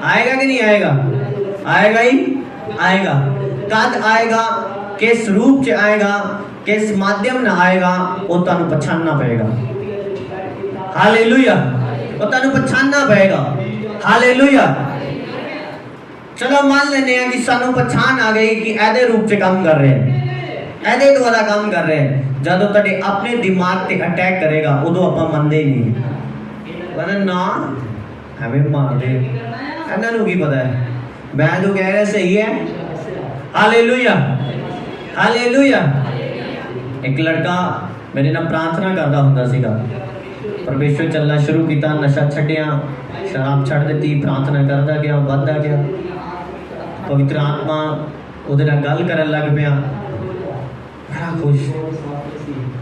[SPEAKER 1] आएगा कि नहीं आएगा? आएगा ही आएगा। कद आएगा, किस रूप च आएगा, किस माध्यम में आएगा, वो तुहानू पछानना पड़ेगा। हालेलुया। वो तुहानू पछानना पड़ेगा। हालेलुया। चलो मान लेने हैं कि सानू पछान आ गई कि ऐदे रूप च काम कर रहे हैं, ऐदे द्वारा काम कर रहे हैं। जब तुहाडे अपने दिमाग ते अटैक करेगा उदों आपां मनदे ही नहीं, पर ना हमें मार दे, इन्हां नूं की पता है मैं जो कह रहा सही है। Hallelujah, hallelujah. एक लड़का मेरे नाल प्रार्थना करदा हुंदा सीगा, परमेश्वर चलना शुरू किया, नशा छड्डिया, शराब छड्ड दित्ती, प्रार्थना करदा गया, वधदा गया, पवित्र आत्मा उहदे नाल गल करन लग पिया, बड़ा खुश।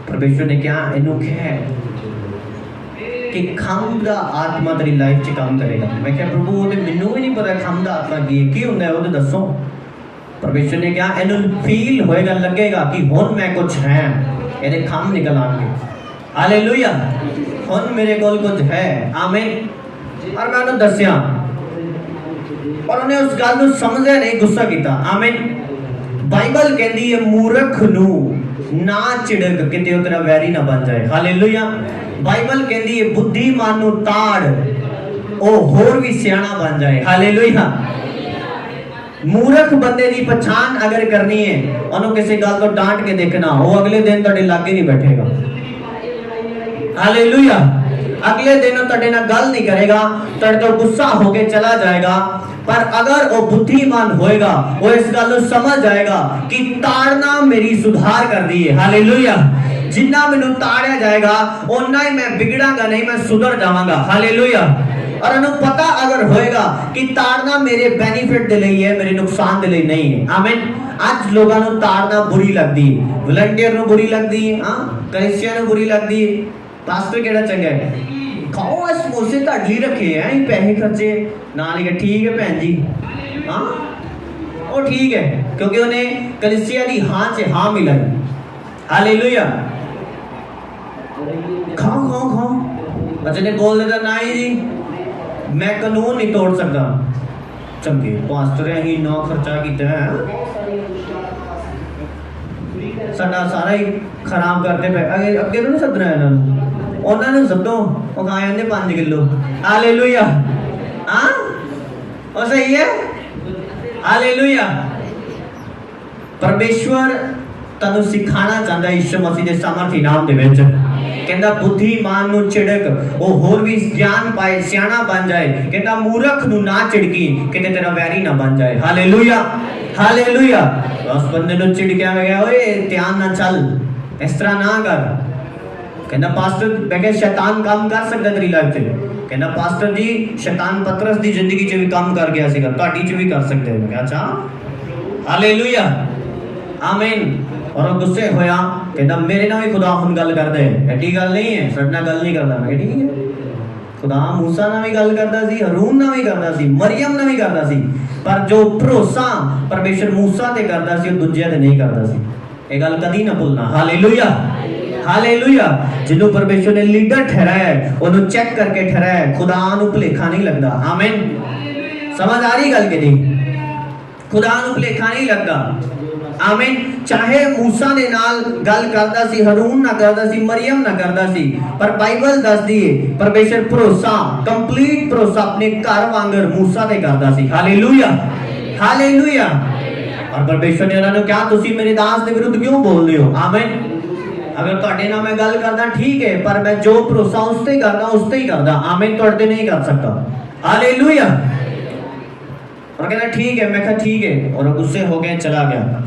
[SPEAKER 1] परमेश्वर ने क्या इनू कहा कि खंभ दा आत्मा तेरी लाइफ च काम करेगा। मैं क्या प्रभु वो तो मैनू भी नहीं पता खंभ दा आत्मा की हुंदा है, वो तो दसो। परमेश्वर ने क्या इनू फील होएगा, लगेगा कि हुण मैं कुछ है, ਇਹਦੇ खंभ निकल आएंगे। हालेलुया। हुण मेरे कोल कुछ है। आमीन। और मैं उन्हें दसिया और उन्हें उस गल नूं समझिया नहीं, गुस्सा किया। आमीन। बाइबल कहती है मूर्ख नू ना चिड़क किते वो तेरा वैरी ना बन जाए। हालेलुया। बाइबल कहती है बुद्धिमान नू ताड़ ओ होर भी सियाना बन जाए। हालेलुया। मूर्ख बंदे की पहचान अगर करनी है, उन्होंने किसी गल को डांट के देखना, वो अगले दिन तुहाडे लागे नहीं बैठेगा। हालेलुया। अगले दिन तुहाडे नाल गल नहीं करेगा, तुहाडे तो गुस्सा होके चला जाएगा। पर अगर वो बुद्धिमान होएगा, वो इस गल को समझ जाएगा कि ताड़ना मेरी सुधार कर दी है। हालेलुया। जिन्ना मैनू ताड़िया जाएगा उन्ना ही मैं बिगड़ांगा नहीं, मैं सुधर जावांगा। हालेलुया। और उन्हें पता अगर होएगा कि ताड़ना मेरे बेनिफिट दे लई है, मेरे नुकसान दे लई नहीं है। आमीन। आज लोगों को ताड़ना बुरी लगती है, वॉलंटियर को बुरी लगती है, हाँ क्रिश्चियन को बुरी लगती है, पास्टर केड़ा चंगा है, खाओ समोसे ताड़ी रखे हैं, पैसे खर्चे ना लिखे, ठीक है भैन जी। हाँ वो ठीक है, क्योंकि उन्हें कलीसिया की हाँ से हाँ मिलाई। हालेलुया। खाओ खाओ खाओ। बच्चे ने बोल देता नहीं जी मैं कानून नहीं तोड़ सकता। चंगे पास्टर ही नौ खर्चा किया है, साडा सारा ही खराब करते पे। अगे अगे तो नहीं सदना इन्होंने, उन्होंने सदो वो खाए होंगे 5 किलो। हालेलुया। हाँ वो सही है। हालेलुया। परमेश्वर तनु सिखाना चाहता है यीशु मसीह के सामर्थी नाम दे विच। कहंदा बुद्धिमान नु चिड़क वो होर भी ज्ञान पाए सियाना बन जाए। कहंदा मूर्ख नु ना चिड़की कहते तेरा वैरी ना बन जाए। हालेलुया। हालेलुया। उस बंदे नु चिड़किया गया ओए ध्यान ना चल इस तरह ना कर। कहंदा पास्टर मैं कह शैतान काम कर सकदा तेरी लाइफ ते। कहंदा पास्टर जी शैतान पतरस दी जिंदगी च भी काम कर गया सीगा, ਤੁਹਾਡੀ च भी कर सकते हैं। मैं कहा अच्छा हालेलुया आमीन। और गुस्से होया कहता मेरे नाल भी खुदा हुन गल करदा है, एडी गल नहीं है साडे नाल गल नहीं करदा। मैं ठीक है खुदा मूसा नाल भी गल करदा सी, हारून नाल भी करदा सी, मरियम नाल भी करदा सी, पर जो भरोसा परमेश्वर मूसा ते करदा सी वो दूजियां ते नहीं करदा सी। ये गल कदी ना भूलना। हालेलुया। हालेलुया। जिन्हों परमेश्वर ने लीडर ठहराया है उन्होंने चेक करके ठहराया है, खुदा नु भुलेखा नहीं लगदा। आमीन। समझ आ रही गल कि नहीं? खुदा नु भुलेखा नहीं लगदा। आमीन। चाहे मूसा ने नाल गल करदा सी, हारून ना करदा सी, मरियम ना करदा सी, पर बाइबल दसदी है परमेश्वर भरोसा कंप्लीट भरोसा अपने घर वांगर मूसा ते करदा सी। हालेलुया। हालेलुया। और परमेश्वर ने उन्होंने कहा तुसी मेरे दास दे विरुद्ध क्यों बोल रहे हो? आमीन। अगर तुहाडे नाल मैं गल करदा ठीक है, पर मैं जो भरोसा उस ते करदा उस ते ही करदा। आमीन। तुहाडे नहीं कर सकता। हालेलुया। और कहता ठीक है, मैं कहा ठीक है, और गुस्से हो गए चला गया।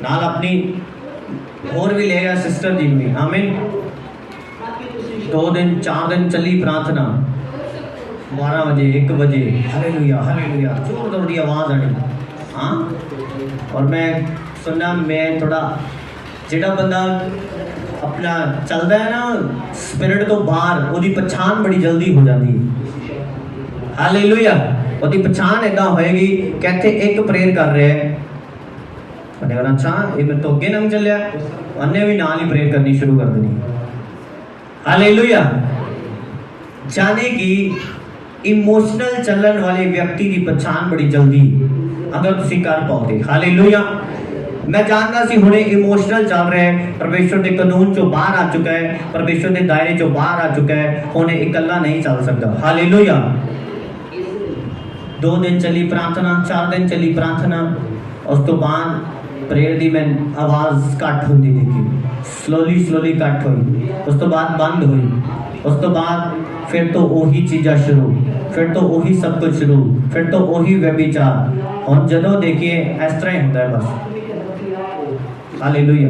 [SPEAKER 1] नाल अपनी और भी ले गया सिस्टर जी भी। आमीन। 2 दिन 4 दिन चली प्रार्थना, 12 बजे 1 बजे हालेलुया हालेलुया जोर जोर की आवाज आई। हाँ और मैं सुनना मैं थोड़ा जेड़ा बंदा अपना चलता है ना स्पिरिट तो बाहर उसकी पछाण बड़ी जल्दी हो जाती है। हालेलुया। उसकी पछाण इदा होएगी कि इत्थे एक प्रेयर कर रहे हैं, अच्छा ये मैं तो अगे नंग चलिया, उन्हें भी नाल ही प्रेयर करनी शुरू कर देनी। हालेलुया। जाने की इमोशनल चलन वाले व्यक्ति की पछाण बड़ी जल्दी अगर तुसी कर पाओगे। हालेलुया। मैं जानता सी हुणे इमोशनल चल रहे हैं, परमेश्वर के कानून चो बाहर आ चुका है, परमेश्वर के दायरे चो बाहर आ चुका है, हुणे इकल्ला नहीं चल सकता। हालेलुया। 2 दिन चली प्रार्थना, 4 दिन चली प्रार्थना, उस तो बाद प्रेयर दी मैं आवाज घट होती देखी, स्लोली स्लोली घट हुई, उस तो बाद बंद हुई, उस तो बाद फिर तो वही चीज़ा शुरू, फिर तो वही सब कुछ शुरू, फिर तो वही व्यभिचार। और जदों देखिए इस तरह ही होता है बस। हालेलुया।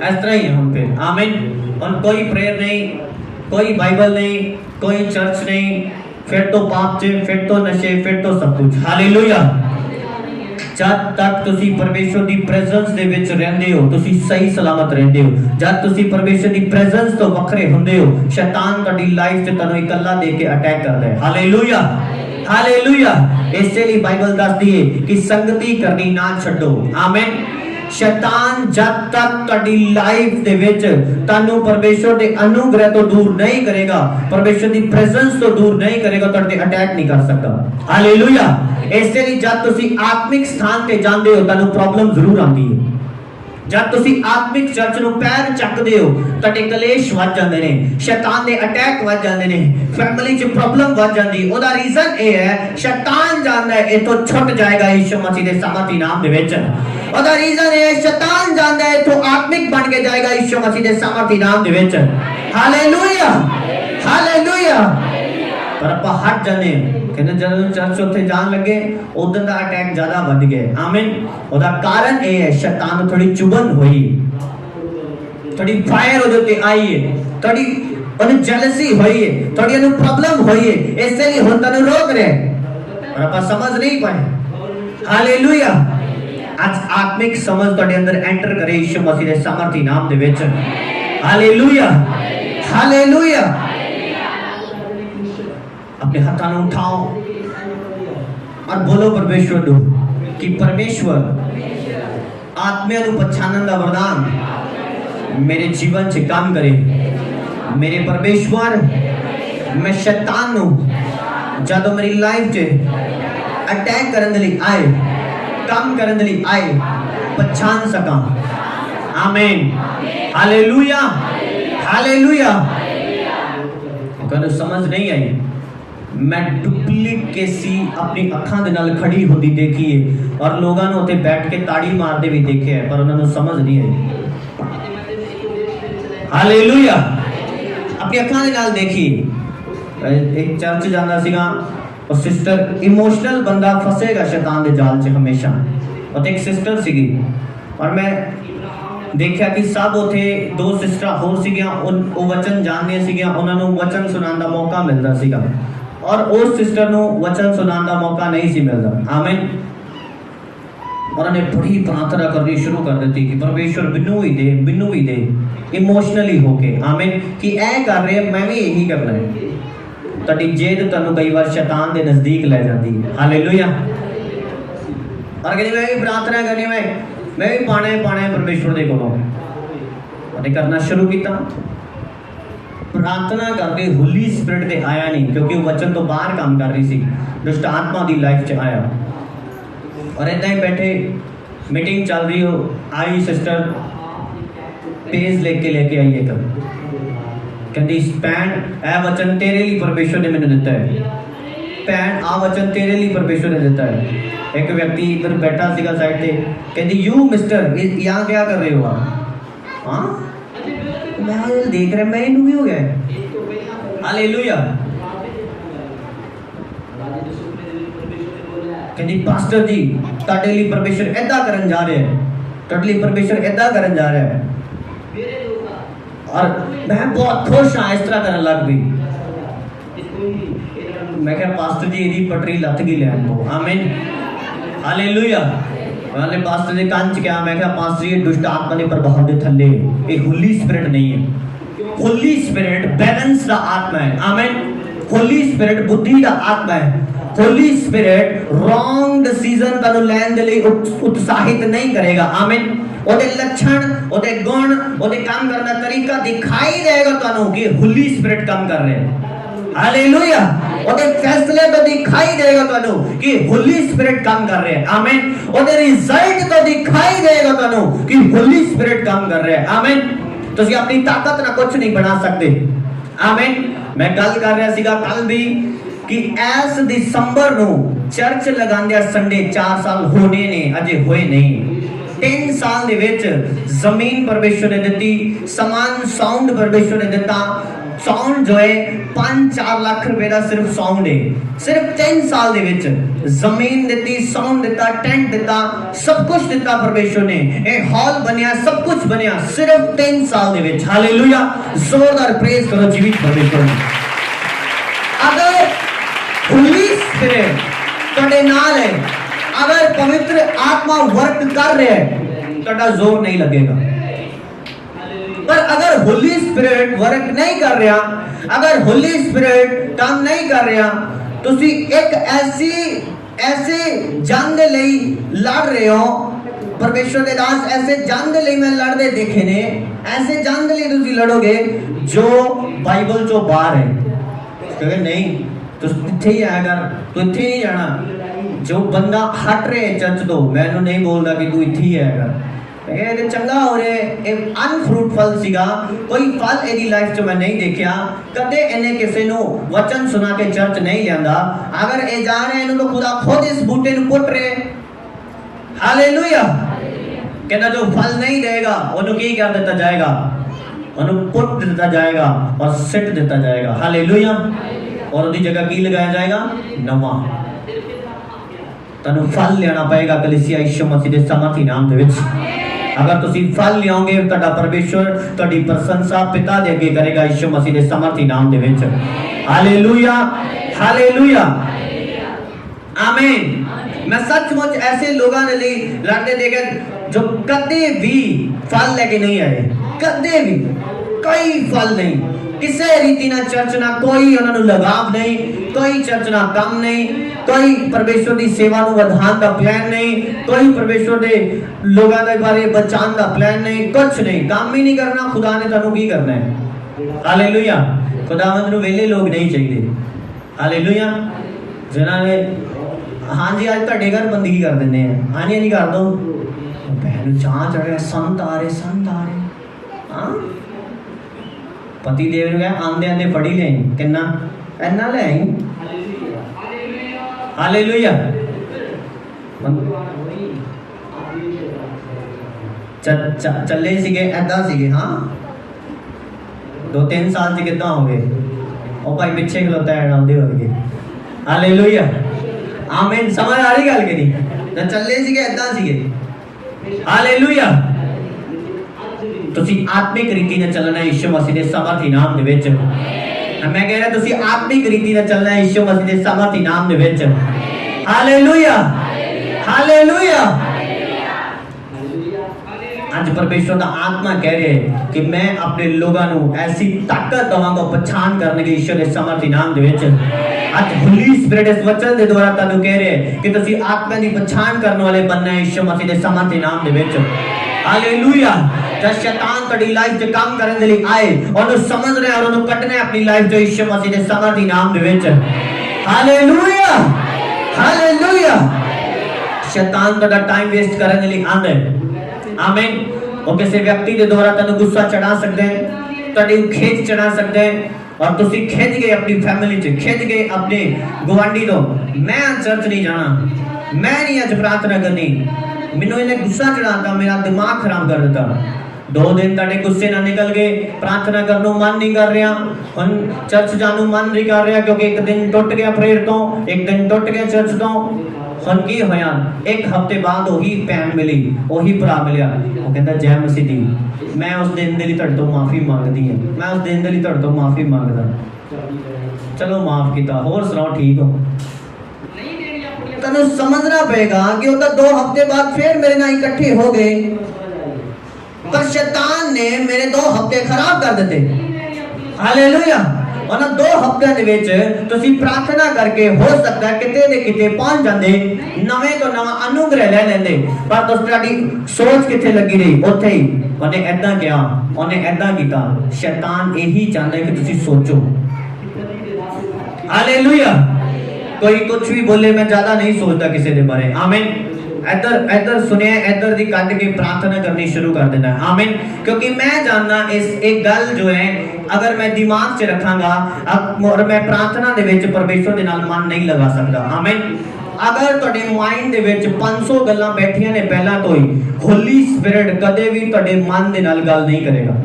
[SPEAKER 1] इस तरह ही हम पे। आमीन। और कोई प्रेयर नहीं, कोई बाइबल नहीं, कोई चर्च नहीं, फिर तो पाप चे, फिर तो नशे, फिर तो सब कुछ। हालेलुया। जब तक तुसी परमेश्वर दी प्रेजेंस दे विच रहंदे हो तुसी सही सलामत रहंदे हो। जब तुसी परमेश्वर दी प्रेजेंस तो वखरे हुंदे हो शैतान तुहाडी लाइफ च तन्नू इकल्ला दे के अटैक करदा है। हालेलुया। हालेलुया। इसलिए बाइबल दसदी है कि संगति करनी ना छड्डो। आमीन। शैतान जब तक तुहाडी लाइफ दे विच तानू परमेश्वर दे अनुग्रह तो दूर नहीं करेगा, परमेश्वर दी प्रेजेंस तो दूर नहीं करेगा, तुहाडे अटैक नहीं कर सकता। हालेलुया। इसलिए जब तुसी आत्मिक स्थान पे जांदे हो तानू प्रॉब्लम जरूर आंदी है। जब तुसी आत्मिक चर्च नु पैर चकदे हो तुहाडे कलेश वध जांदे ने, शैतान दे अटैक वध जांदे ने, फैमिली च प्रॉब्लम वध जांदी। ओदा रीजन ए है शैतान जानदा है इथों छुट जाएगा यीशु मसीह दे सामर्थी नाम दे विच। ओदा रीजन है शैतान जानदा है इथों आत्मिक बन के जाएगा यीशु मसीह दे सामर्थी नाम दे विच। हालेलुया। हालेलुया। पर ਆਪਾਂ हट जाने कहते ਜਦੋਂ चर्च ਉੱਥੇ ਜਾਣ ਲੱਗੇ ਉਦੋਂ ਦਾ ਅਟੈਕ ਜ਼ਿਆਦਾ ਵੱਧ ਗਿਆ। ਆਮੀਨ। ਉਹਦਾ ਕਾਰਨ ਇਹ ਹੈ ਸ਼ੈਤਾਨ ਥੋੜੀ ਚੁਬਨ ਹੋਈ, थोड़ी फायर ਉਹਦੇ ਉੱਤੇ ਆਈ ਹੈ, थोड़ी ਉਹਨੂੰ ਜੈਲਸੀ ਹੋਈ ਹੈ, थोड़ी ਉਹਨੂੰ ਪ੍ਰੋਬਲਮ ਹੋਈ ਹੈ, ਇਸੇ ਲਈ ਹੁਣ ਤੈਨੂੰ ਰੋਕ ਰਿਹਾ ਪਰ ਆਪਾਂ ਸਮਝ ਨਹੀਂ ਪਾਏ। ਹਾਲੇਲੂਇਆ। आज आत्मिक समझ ਤੁਹਾਡੇ ਅੰਦਰ ਐਂਟਰ ਕਰੇ ਯਿਸੂ ਮਸੀਹ ਦੇ ਸਮਰਥੀ ਨਾਮ ਦੇ ਵਿੱਚ। ਹਾਲੇਲੂਇਆ। ਹਾਲੇਲੂਇਆ। अपने हाथों को उठाओ और बोलो परमेश्वर को कि परमेश्वर आत्मिया को पहचानने का वरदान मेरे जीवन से काम करे। मेरे परमेश्वर मैं शैतान नु जदों मेरी लाइफ च अटैक करने लिए आए, काम करने लिए आए, पहचान सका। आमीन, हालेलुया, हालेलुया। अगर समझ नहीं आई, मैं डुप्लीकेसी अपनी अखां दे नाल खड़ी होती देखी है और लोगों ने उत्ते बैठ के ताड़ी मारते भी देखे है, पर उन्होंने समझ नहीं आई। हालेलुया, अपनी अखां दे नाल देखी। एक चर्च जाना सीगा और सिस्टर इमोशनल बंदा फसेगा शैतान दे जाल च हमेशा। और एक सिस्टर सीगी और मैं देखा कि सब उथे दो सिस्टर होर सीगियां, ਉਹ वचन जानदियां सीगियां, ਉਹਨਾਂ ਨੂੰ वचन सुनाने ਦਾ मौका मिलता सीगा और उस सिस्टर ਨੂੰ वचन सुनाने का मौका नहीं सी मिलता। आमीन। और उन्हें बड़ी प्रार्थना करनी शुरू कर दी कि परमेश्वर बिन्नू ही दे इमोशनली होके। आमीन, कि ऐ कर रहे मैं भी यही करना है। ਤੁਹਾਡੀ जेद ਤੁਹਾਨੂੰ कई बार शैतान के नजदीक ले जाती है। हालेलुया। और कहती मैं भी प्रार्थना करनी, मैं भी पाना है परमेश्वर के कोलों। और करना शुरू किया, प्रार्थना करके होली स्पिरिट ते आया नहीं, क्योंकि वो वचन तो बाहर काम कर रही थी, दुष्ट आत्मा की लाइफ च आया। और इदा ही बैठे मीटिंग चल रही हो, आई सिस्टर पेज लेके आई एक, कहती भैन ए वचन तेरे लिए परमेश्वर ने मैंने दिता है, भैन आ वचन तेरे लिए परमेश्वर ने दिता है। एक व्यक्ति इधर बैठा सीगा साइड पे, कहती यू मिस्टर यहाँ क्या कर रहे हो आप? हाँ मैं देख रहा मैं इनू भी हो गया। हालेलुया। कहती पास्टर जी ਤੁਹਾਡੇ ਲਈ परमेश्वर ऐदा करन जा रहे हैं, ਤੁਹਾਡੇ ਲਈ परमेश्वर ऐदा करन जा रहा है। और मैं बहुत खुश हाँ, इस तरह करने लग गई। मैं क्या पास्टर जी यदि पटरी लथ गई लैन तो। आमीन, हालेलुया। मैंने पास्टर जी कंच क्या, मैं क्या पास्टर जी दुष्ट आत्मा ने प्रभाव दे थल्ले, ये होली स्पिरिट नहीं है। होली स्पिरिट बैलेंस का आत्मा है। आमीन। होली स्पिरिट बुद्धि का आत्मा है। होली स्पिरिट रॉन्ग डिसीजन तनु लैन दे लिए उत्साहित नहीं करेगा। आमीन। ओदे लक्षण, ओदे गुण, ओदे काम करना तरीका दिखाई देगा तनु कि होली स्पिरिट काम कर रहे हैं। हालेलुया। ओदे फैसले तो दिखाई देगा तनु कि होली स्पिरिट काम कर रहे हैं। आमीन। ओदे रिजल्ट तो दिखाई देगा तनु कि होली स्पिरिट काम कर रहे हैं। आमीन। तुसी अपनी ताकत ना कुछ नहीं बना सकते। आमीन। मैं गल कर रहा सीगा कल भी कि एस दिसंबर नु चर्च लगांदे संडे 4 साल होने ने अजे होए नहीं। 3 साल दे विच जमीन परमेश्वर ने दिती, समान साउंड परमेश्वर ने दिता। साउंड जो है 5-4 लाख रुपए का सिर्फ साउंड है। सिर्फ 3 साल दे विच जमीन दिती, साउंड दिता, टेंट दिता, सब कुछ दिता परमेश्वर ने। एक हॉल बनया, सब कुछ बनया सिर्फ 3 साल दे विच। हालेलुया। जोरदार प्रेज करो जीवित परमेश्वर। अगर होली स्पिरिट ਤੁਹਾਡੇ नाल है, अगर पवित्र आत्मा वर्क कर रहा है, ਤੁਹਾਡਾ जोर नहीं लगेगा। पर अगर होली स्पिरिट वर्क नहीं कर रहा, अगर होली स्पिरिट काम नहीं कर रहा, तुसी एक ऐसे जंग लई लड़ रहे हो। परमेश्वर के दास ऐसे जंग लई मैं लड़ते देखे ने, ऐसे जंग लई तुसी लड़ोगे जो बाइबल चो बाहर है। कहे नहीं तू इत्थे ही आया कर, तू इत्थे नहीं जाना। जो बंदा हट रहे चर्च तो मैं नहीं बोलता कि तू इत्थे ही आया कर, चंगा हो रहे। एक अनफ्रूटफुल सीगा, कोई फल एदी लाइफ च मैं नहीं देखा कदे। इन्हें किसी नु वचन सुना के चर्च नहीं लियांदा। अगर ए जा रहे हैं तो खुदा खुद इस बूटे नु पुट रहे। हालेलुया। कहना जो फल नहीं देगा उन्हें की कर देता जाएगा, उन्हें पुट देता जाएगा और सिट देता जाएगा। हालेलुया। और उनकी जगह की लगाया जाएगा नवा। तनु फल लेना पड़ेगा कलीसिया यीशु मसीह के सामर्थी नाम दे विच। अगर तुसी फल लियाओगे तड़ा परमेश्वर तड़ी प्रशंसा पिता दे अगे करेगा यीशु मसीह के सामर्थी नाम दे विच। हालेलुया, हालेलुया, आमीन। मैं सचमुच ऐसे लोगों ने लड़ते देखे जो कदे भी फल लेके नहीं आए, कदे भी कोई फल नहीं। किसी रीति ना चर्च ना कोई उन्होंने लगाव नहीं, कोई चर्च ना काम नहीं, कोई परमेश्वर की सेवा को वधान का प्लान नहीं, कोई परमेश्वर के लोगों के बारे बचाने का प्लान नहीं, कुछ नहीं, काम ही नहीं करना। खुदा ने तुहानू की करना है। हालेलुया। खुदावंद नू वेले लोग नहीं चाहिए। हालेलुया। जिन्होंने हाँ जी आज तुहाडे घर बंदगी कर देने हैं, हाँ जी हाँ जी कर दो, भैन चाह चढ़ रहा संत आ रहे हाँ पति देव ने कहा आंदे आंदे फड़ी ले किन्ना इन्ना ले आई। हालेलुया। चले सीगे ऐदा सीगे हाँ 2-3 साल से कितना हो गए और भाई पिछे खलोता है आंदे हो गए। हालेलुया। आमीन। समझ आ रही गल कि नहीं? चले सीगे ऐदा सीगे। हालेलुया। तुसी आत्मिक रीति ਨਾਲ ਚੱਲਣਾ ਯਿਸੂ ਮਸੀਹ ਦੇ ਸਮਰਥੀ ਨਾਮ ਦੇ ਵਿੱਚ। ਮੈਂ ਕਹਿ ਰਿਹਾ ਤੁਸੀਂ ਆਤਮਿਕ ਰੀਤੀ ਨਾਲ ਚੱਲਣਾ ਯਿਸੂ ਮਸੀਹ ਦੇ ਸਮਰਥੀ ਨਾਮ ਦੇ ਵਿੱਚ। Hallelujah hallelujah. आज परमेश्वर का आत्मा कह रहे हैं कि मैं अपने लोगों को ऐसी ताकत दवांगा पहचान करने के ईश्वर के समर्थी नाम दे विच। आज होली स्पिरिट इस वचन के द्वारा तानू कह रहे हैं कि तुसी आत्मा की पहचान करने वाले बनना है ईश्वर मसीह के समर्थी नाम दे विच। हालेलुया। जब शैतान तेरी लाइफ से काम करने के लिए आए और समझ रहे और उन्हें कटने अपनी लाइफ जो ईश्वर मसीह के समर्थी नाम दे विच। Hallelujah hallelujah. शैतान तेरा टाइम वेस्ट करने के लिए आंदे। आमीन। वो किसी व्यक्ति के द्वारा तेन गुस्सा चढ़ा सकते हैं, तेरी खेच चढ़ा सकते हैं और तुसी खिंच गए अपनी फैमिली च, खिंच गए अपने गुआंढी तो मैं चर्च नहीं जाना, मैं नहीं आज प्रार्थना करनी, मैनू इन्हें गुस्सा चढ़ाता, मेरा दिमाग खराब कर देता। 2 दिन तेरे गुस्से ना निकल गए, प्रार्थना करने मन नहीं कर रहा, हम चर्च जाने मन नहीं कर रहा क्योंकि एक दिन टुट गया प्रेयर तो, एक दिन टुट गया चर्च तो। ਹੁਣ ਕੀ ਹੋਇਆ 1 ਹਫ਼ਤੇ ਬਾਅਦ ਉਹੀ ਭੈਣ ਮਿਲੀ, ਉਹੀ ਭਰਾ ਮਿਲਿਆ, ਉਹ ਕਹਿੰਦਾ ਜੈ ਮਸੀਹ ਦੀ ਮੈਂ ਉਸ ਦਿਨ ਦੇ ਲਈ ਤੁਹਾਡੇ ਤੋਂ ਮਾਫੀ ਮੰਗਦੀ ਹਾਂ, ਮੈਂ ਉਸ ਦਿਨ ਦੇ ਲਈ ਤੁਹਾਡੇ ਤੋਂ ਮਾਫੀ ਮੰਗਦਾ। ਚਲੋ ਮਾਫ ਕੀਤਾ, ਹੋਰ ਸੁਣਾਓ ਠੀਕ ਹੋ? ਤੈਨੂੰ ਸਮਝਣਾ ਪਏਗਾ ਕਿ ਉਹ ਤਾਂ 2 ਹਫ਼ਤੇ ਬਾਅਦ ਫਿਰ ਮੇਰੇ ਨਾਲ ਇਕੱਠੇ ਹੋ ਗਏ ਪਰ ਸ਼ੈਤਾਨ ਨੇ ਮੇਰੇ 2 ਹਫ਼ਤੇ ਖਰਾਬ ਕਰ ਦਿੱਤੇ। ਹਾਲੇਲੂਇਆ। और 2 हफ्तियां दे विच तुसी प्रार्थना करके हो सकता है किते दे किते पहुंच जांदे, नवे तो नवा अनुग्रह ले लेंदे, पर तुहाडी सोच किथे लगी रही उत्थे ही ओने ऐदा किया, ओने ऐदा कीता। शैतान यही चाहता है कि तुसी सोचो। हालेलुया। कोई कुछ भी बोले मैं ज्यादा नहीं सोचता किसी के बारे। आमीन। इधर इधर सुने, इधर दी कट के प्रार्थना करनी शुरू कर देना। आमीन। क्योंकि मैं जानना इस एक गल जो है अगर मैं दिमाग च रखांगा और मैं प्रार्थना दे विच परमेश्वर दे नाल मन नहीं लगा सकता। आमीन। अगर तुहाडे माइंड दे विच 500 गल्लां बैठियां ने पहला तो ही, होली स्पिरिट कदे भी तुहाडे मन दे नाल गल नहीं करेगा।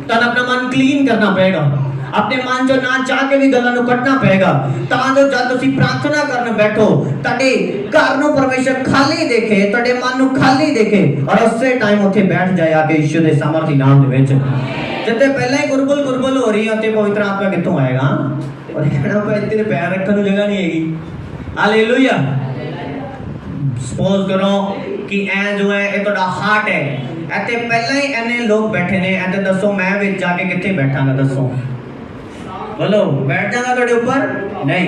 [SPEAKER 1] तुहानू अपना मन क्लीन करना पड़ेगा, अपने मन जो ना चाह के भी गल्लां नू कटना पड़ेगा तां जो जद तुसी प्रार्थना करने बैठो तुहाडे घर नू परमेश्वर खाली देखे, तुहाडे मन नू खाली देखे और उसे टाइम उत्थे बैठ जाए आके ईश्वर दे सामर्थी नाम दे विच। जिते पहले ही गुरबुल गुरबुल हो रही है उत्ते पवित्र आत्मा कित्थों आएगा और कहना पे इत्थे पैर रखने नू जगह नहीं हैगी। हालेलुया। सपोज करो कि ए जो है ये तुहाडा हार्ट है, इत्थे पहले ही इन्ने लोग बैठे ने, इत्थे दसो मैं विच जाके कित्थे बैठांगा? दसो बोलो, बैठ जाएगा थोड़े ऊपर? नहीं।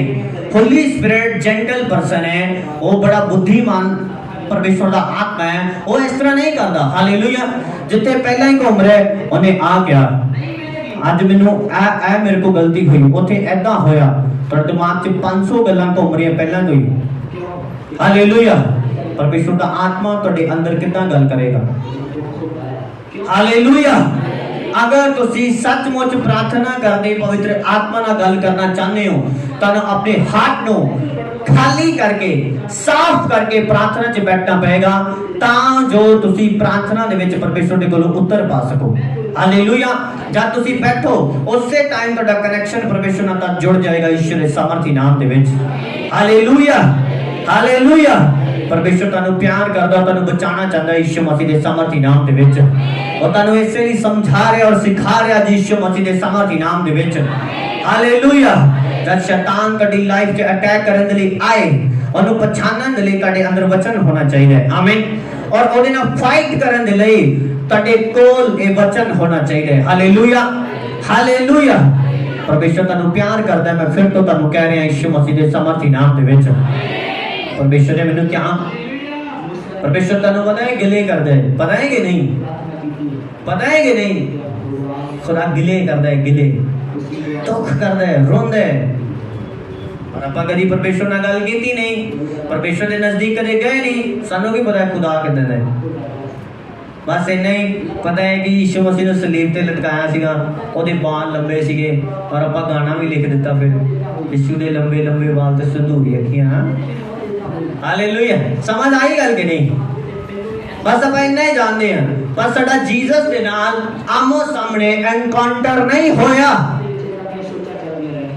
[SPEAKER 1] होली स्पिरिट जेंटल पर्सन है, वो बड़ा बुद्धिमान परमेश्वर का आत्मा है, वो इस तरह नहीं करता। हालेलुया। जिथे पहला ही घूम रहा है उन्हें आ गया अज मैनू ए मेरे को गलती हुई, उथे ऐदा होया, पर दिमाग च 500 गल्लां घूम रही पहला तो ही। हालेलुया। परमेश्वर का आत्मा तुहाडे अंदर कितना गल करेगा? हालेलुया। अगर तुसी सचमुच प्रार्थना करने पवित्र आत्मा नाल गल करना चाहते हो तो अपने हार्ट नो खाली करके साफ करके प्रार्थना च बैठना पड़ेगा तां जो तुसी प्रार्थना दे विच परमेश्वर दे कोलों उत्तर पा सको। हालेलुया। जब तुसी बैठो उसे टाइम तुहाडा कनेक्शन परमेश्वर नाल जुड़ जाएगा ईश्वर दे सामर्थी नाम दे विच। Hallelujah hallelujah. परमेश्वर तुहानू प्यार करदा, तुहानू बचाना चाहता है ईश्वर मसीह दे सामर्थी नाम दे विच और तुहानू इसे लिए समझा रहा और सिखा रहा जी ईश्वर मसीह दे सामर्थी नाम दे विच। हालेलुया। जब शैतान तुहाडी लाइफ च अटैक करने के लिए आए ਉਹਨੂੰ ਪਛਾਣਨ ਦੇ ਲਈ ਤੁਹਾਡੇ ਅੰਦਰ ਵਚਨ ਹੋਣਾ ਚਾਹੀਦਾ ਹੈ। ਆਮੀਨ। ਔਰ ਉਹਦੇ ਨਾਲ ਫਾਈਟ ਕਰਨ ਦੇ ਲਈ ਤੁਹਾਡੇ ਕੋਲ ਇਹ ਵਚਨ ਹੋਣਾ ਚਾਹੀਦਾ ਹੈ। ਹਾਲੇਲੂਇਆ। ਹਾਲੇਲੂਇਆ। ਪਰਮੇਸ਼ਰ ਤੁਹਾਨੂੰ ਪਿਆਰ ਕਰਦਾ। ਮੈਂ ਫਿਰ ਤੋਂ ਤੁਹਾਨੂੰ ਕਹਿ ਰਿਹਾ ਯਿਸੂ ਮਸੀਹ ਦੇ ਸਮਰਥੀ ਨਾਮ ਦੇ ਵਿੱਚ ਪਰਮੇਸ਼ਰ ਨੇ ਮੈਨੂੰ ਕਿਹਾ, ਪਰਮੇਸ਼ਰ ਤੁਹਾਨੂੰ ਪਤਾ ਹੈ ਗਿਲੇ ਕਰਦਾ ਹੈ, ਪਤਾ ਹੈ ਕਿ ਨਹੀਂ? ਪਤਾ ਹੈ ਕਿ ਨਹੀਂ? ਖੁਦਾ ਗਿਲੇ ਕਰਦਾ ਹੈ, ਗਿਲੇ ਦੁੱਖ ਕਰਦਾ ਹੈ, ਰੋਂਦਾ ਹੈ। ਪਰ ਆਪਾਂ ਕਦੀ ਪਰਮੇਸ਼ਰ ਨਾਲ ਗੱਲ ਕੀਤੀ ਨਹੀਂ, ਪਰਮੇਸ਼ਰ ਦੇ ਨਜ਼ਦੀਕ ਕਦੇ ਗਏ ਨਹੀਂ। ਸਾਨੂੰ ਕੀ ਪਤਾ ਹੈ ਖੁਦਾ ਕਿੱਦਾਂ ਦਾ ਹੈ? ਬਸ ਇੰਨਾ ਹੀ ਪਤਾ ਹੈ ਕਿ ਯਿਸੂ ਮਸੀਹ ਨੂੰ ਸਲੀਬ ਤੇ ਲਟਕਾਇਆ ਸੀਗਾ, ਉਹਦੇ ਬਾਲ ਲੰਬੇ ਸੀਗੇ, ਔਰ ਆਪਾਂ ਗਾਣਾ ਵੀ ਲਿਖ ਦਿੱਤਾ ਫਿਰ, ਯਿਸੂ ਦੇ ਲੰਬੇ ਲੰਬੇ ਬਾਲ ਤੇ ਸੰਧੂਰੀ ਅੱਖੀਆਂ। ਹਾਲੇਲੂਇਆ। ਸਮਝ ਆਈ ਗੱਲ ਕਿ ਨਹੀਂ? ਬਸ ਆਪਾਂ ਇੰਨਾ ਹੀ ਜਾਣਦੇ ਹਾਂ। ਪਰ ਸਾਡਾ ਜੀਸਸ ਦੇ ਨਾਲ ਆਮੋ ਸਾਹਮਣੇ ਐਨਕਾਊਂਟਰ ਨਹੀਂ ਹੋਇਆ।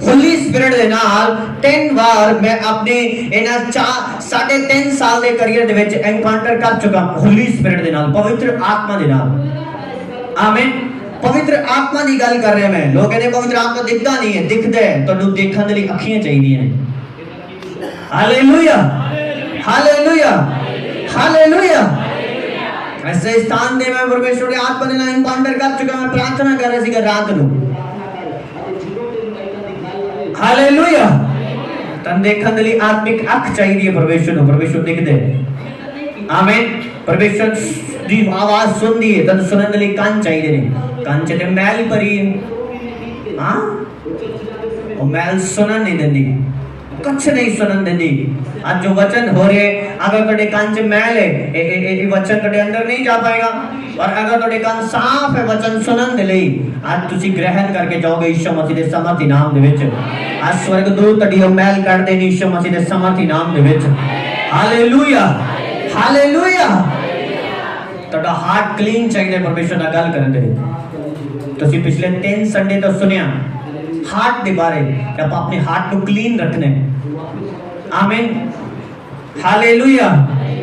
[SPEAKER 1] ਹੋਲੀ ਸਪਿਰਿਟ ਦੇ ਨਾਲ 3 ਵਾਰ ਮੈਂ ਆਪਣੇ ਇਹਨਾਂ 3.5 ਸਾਲ ਦੇ ਕੈਰੀਅਰ ਦੇ ਵਿੱਚ ਐਨਕਾਊਂਟਰ ਕਰ ਚੁੱਕਾ ਹੋਲੀ ਸਪਿਰਿਟ ਦੇ ਨਾਲ, ਪਵਿੱਤਰ ਆਤਮਾ ਦੇ ਨਾਲ। ਆਮੀਨ। ਪਵਿੱਤਰ ਆਤਮਾ ਦੀ ਗੱਲ ਕਰ ਰਿਹਾ ਮੈਂ। ਲੋਕ ਕਹਿੰਦੇ ਪਵਿੱਤਰ ਆਤਮਾ ਦਿਖਦਾ ਨਹੀਂ ਹੈ, ਦਿਖਦਾ ਹੈ। ਤੁਹਾਨੂੰ ਦੇਖਣ ਦੇ ਲਈ ਅੱਖੀਆਂ ਚਾਹੀਦੀਆਂ ਨੇ। Hallelujah, hallelujah, hallelujah. ऐसे स्थान दे मैं परमेश्वर के आत्मा ने एनकाउंटर कर चुका। मैं प्रार्थना कर रहा सीगा रात ਨੂੰ। हालेलुया। तन देखने ਲਈ ਆਤਮਿਕ ਅੱਖ ਚਾਹੀਦੀ ਹੈ ਪਰਮੇਸ਼ਰ ਨੂੰ। ਪਰਮੇਸ਼ਰ ਦਿਖਦੇ। ਆਮੀਨ। ਪਰਮੇਸ਼ਰ ਦੀ ਆਵਾਜ਼ ਸੁਣਦੀ ਹੈ, ਤਨ ਸੁਣਨ ਲਈ ਕੰਨ ਚਾਹੀਦੇ ਨੇ। ਕੰਨ ਚ ਤੇ ਮੈਲ ਭਰੀ ਹੈ। ਹਾਂ, ਉਹ ਮੈਲ ਸੁਣਨ ਨਹੀਂ ਦਿੰਦੀ, कुछ नहीं सुनन देती। आज जो वचन हो रहे, अगर तेरे कान से मैल है, ये वचन तेरे अंदर नहीं जा पाएगा। और अगर तेरे कान साफ है वचन सुनन दे लई, आज तुसी ग्रहण करके जाओगे यीशु मसीह दे समर्थी नाम दे विच। आज स्वर्गदूत तड़ियो मैल कर देनी यीशु मसीह दे समर्थी नाम दे विच। Hallelujah, hallelujah. तोड़ा हार्ट क्लीन चाहिए परमेश्वर नाल गल करन दे। तुसी पिछले 3 संडे तो सुनिया हार्ट के बारे कि आप अपने हार्ट को क्लीन रखने। आमीन। हालेलुया।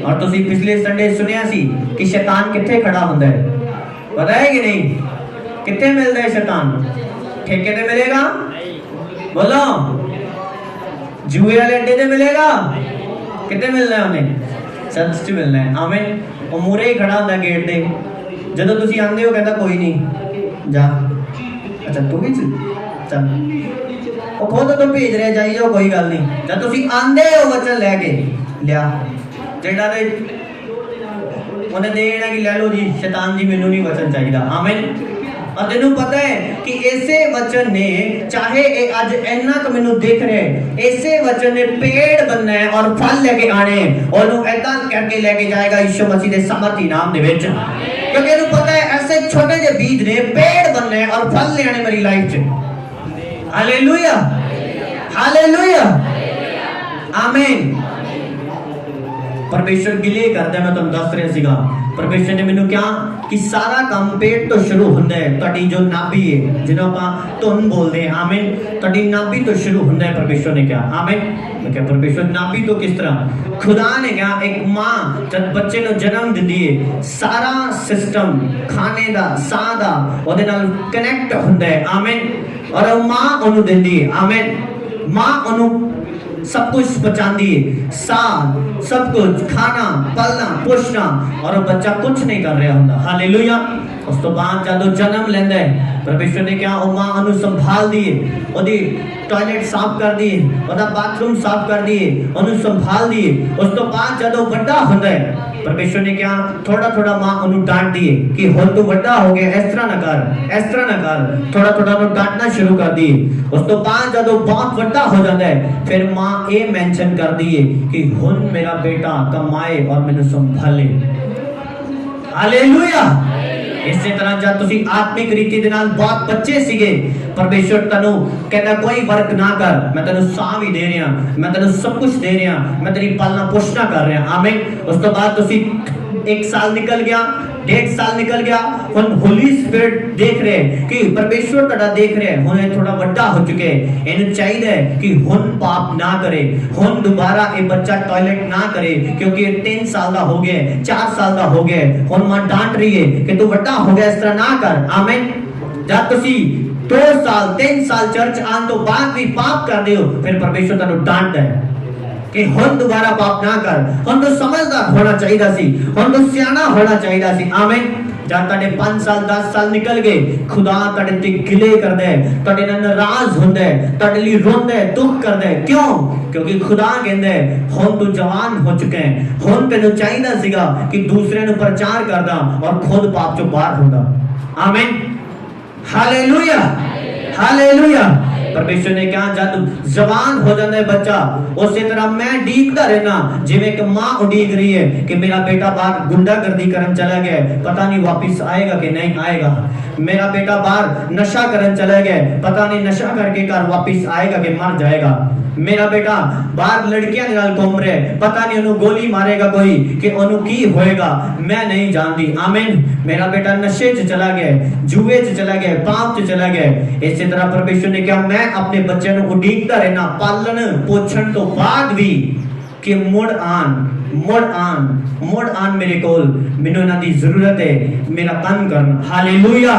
[SPEAKER 1] और तुसी पिछले संडे सुनिया सी कि शैतान किथे खड़ा हुंदा है, पता है कि नहीं? किथे मिलता है शैतान? ठेके ते मिलेगा? बोलो। जुए वाले अड्डे ते मिलेगा? किथे मिलना है उन्हें? चर्च च मिलना है। आमीन। वो मूरे ही खड़ा हुंदा गेट ते, जदों तुसी आंदे हो कहता कोई नहीं जा। अच्छा तू भी चल, ਉਹ ਖੁਦ ਤੋਂ ਭੇਜ ਰਿਹਾ, ਜਾਈ ਜਾਓ ਕੋਈ ਗੱਲ ਨਹੀਂ। ਜਦ ਤੁਸੀਂ ਆਂਦੇ ਹੋ ਵਚਨ ਲੈ ਕੇ ਲਿਆ, ਜਿਹੜਾ ਤੇ ਉਹਨੇ ਦੇਣਾ ਕਿ ਲੈ ਲਓ ਜੀ ਸ਼ੈਤਾਨ ਜੀ ਮੈਨੂੰ ਨਹੀਂ ਵਚਨ ਚਾਹੀਦਾ। ਆਮੀਨ। और तेनू पता है कि ऐसे वचन ने चाहे आज इन्ना क मैनू देख रहे, ऐसे वचन ने पेड़ बनना है और फल लेके आने, और ऐसा करके लेके जाएगा यीशु मसीह दे सामर्थी नाम दे विच। क्योंकि तेनू पता है ऐसे छोटे जे बीज ने पेड़ बनना है और फल ले आने मेरी लाइफ च। हालेलुया, हालेलुया, आमीन। परमेश्वर गिले करदा, मैं तुहानू दस रहा सीगा। परमेश्वर ने मैनू क्या कि सारा काम पेट तो शुरू होंदा है। तुहाडी जो नाभि है जिन्हों आपां धुन बोलते हैं, आमीन, तुहाडी नाभि तो शुरू होंदा है। परमेश्वर ने क्या, आमीन। मैं क्या परमेश्वर नाभि तो किस तरह? खुदा ने क्या, एक मां जब बच्चे नू जन्म दिंदी है, सारा सिस्टम खाने दा साह दा ओदे नाल कनेक्ट होंदा है। आमीन। और मां ओनू दिंदी है। आमीन। मां ओनू सब कुछ पहुंचाती है, साथ सब कुछ खाना पलना पोषना, और बच्चा कुछ नहीं कर रहा होंगे। हालेलुया। उस तो बाद जब जन्म लेंदा है, परमेश्वर ने क्या मां ओनू संभाल दी है, ओदी टॉयलेट साफ कर दी, ओदा बाथरूम साफ कर दी, ओनू संभाल दी। उस तो बाद जब बड़ा होंदा है, परमेश्वर ने क्या थोड़ा थोड़ा मां ओनू डांट दी कि हुण तू बड़ा हो गया, इस तरह ना कर, इस तरह ना कर, थोड़ा थोड़ा ओनू डांटना शुरू कर दी। उस तो बाद जब बहुत बड़ा हो जाता है, फिर मां ये मेंशन कर दी है कि हुण मेरा बेटा कमाए और मैनू संभाले। हालेलुया। इसी तरह जब तुसी आत्मिक रीति दे नाल बहुत बच्चे सीगे, परमेश्वर तनु कहता कोई वर्क ना कर, मैं तेनू साह भी दे रहा, मैं तेनू सब कुछ दे रहा, मैं तेरी पालना पोषणा कर रहा। आमीन। उस तो बाद तुसी 1 साल निकल गया, 1.5 साल निकल गया, हुण होली स्पिरिट देख रहे कि परमेश्वर तड़ा देख रहे हुण थोड़ा बड़ा हो चुके, इन्हें चाहिए कि हुण पाप ना करे, हुण दोबारा ये बच्चा टॉयलेट ना करे, क्योंकि 3 साल का हो गया, 4 साल का हो गया, हुण मां डांट रही है कि तू बड़ा हो गया, इस तरह ना कर। आमीन। जब तुसी 2 साल 3 साल चर्च आने तो बाद भी पाप कर दे हो, फिर परमेश्वर तन्नू डांटदा है कि हुण दोबारा पाप ना कर, हुण तो समझदार होना चाहिए सी, हुण तो सियाना होना चाहिए सी। आमीन। जब तुहाडे 5 साल 10 साल निकल गए खुदा तुहाडे ते गिले करदा है, तुहाडे नाल नाराज हुंदा है, तुहाडे लई रोंदा है, दुख करदा है। क्यों? क्योंकि खुदा कहंदा है हुण तू जवान हो चुका है, हुण तैनूं चाहीदा सीगा कि दूसरिਆਂ ਨੂੰ प्रचार करदा और खुद पाप चों बाहर हुंदा। आमीन, हालेलुया, हालेलुया। परमेश्वर ने कहा जब जवान हो जाता है बच्चा, उसी तरह मैं उड़ीकता रहना जिवें एक मां उड़ीक रही है कि मेरा बेटा बाहर गुंडागर्दी करन चला गया, पता नहीं वापस आएगा कि नहीं आएगा। मेरा बेटा बाहर नशा करन चला गया, पता नहीं नशा करके घर वापस आएगा कि मर जाएगा। मेरा बेटा बाहर लड़कियां दे नाल घूम रहा है, पता नहीं उन्हें गोली मारेगा कोई कि उन्हें की होएगा, मैं नहीं जानती। आमीन। मेरा बेटा नशे च चला गया, जुए च चला गया, पाप च चला गया। इसी तरह परमेश्वर ने कहा मैं अपने बच्चों को उड़ीकता रहना पालन पोषण तो बाद भी कि मुड़ आन मेरे कोल, मैनू इन्हां दी जरूरत है, मेरा काम करन। Hallelujah,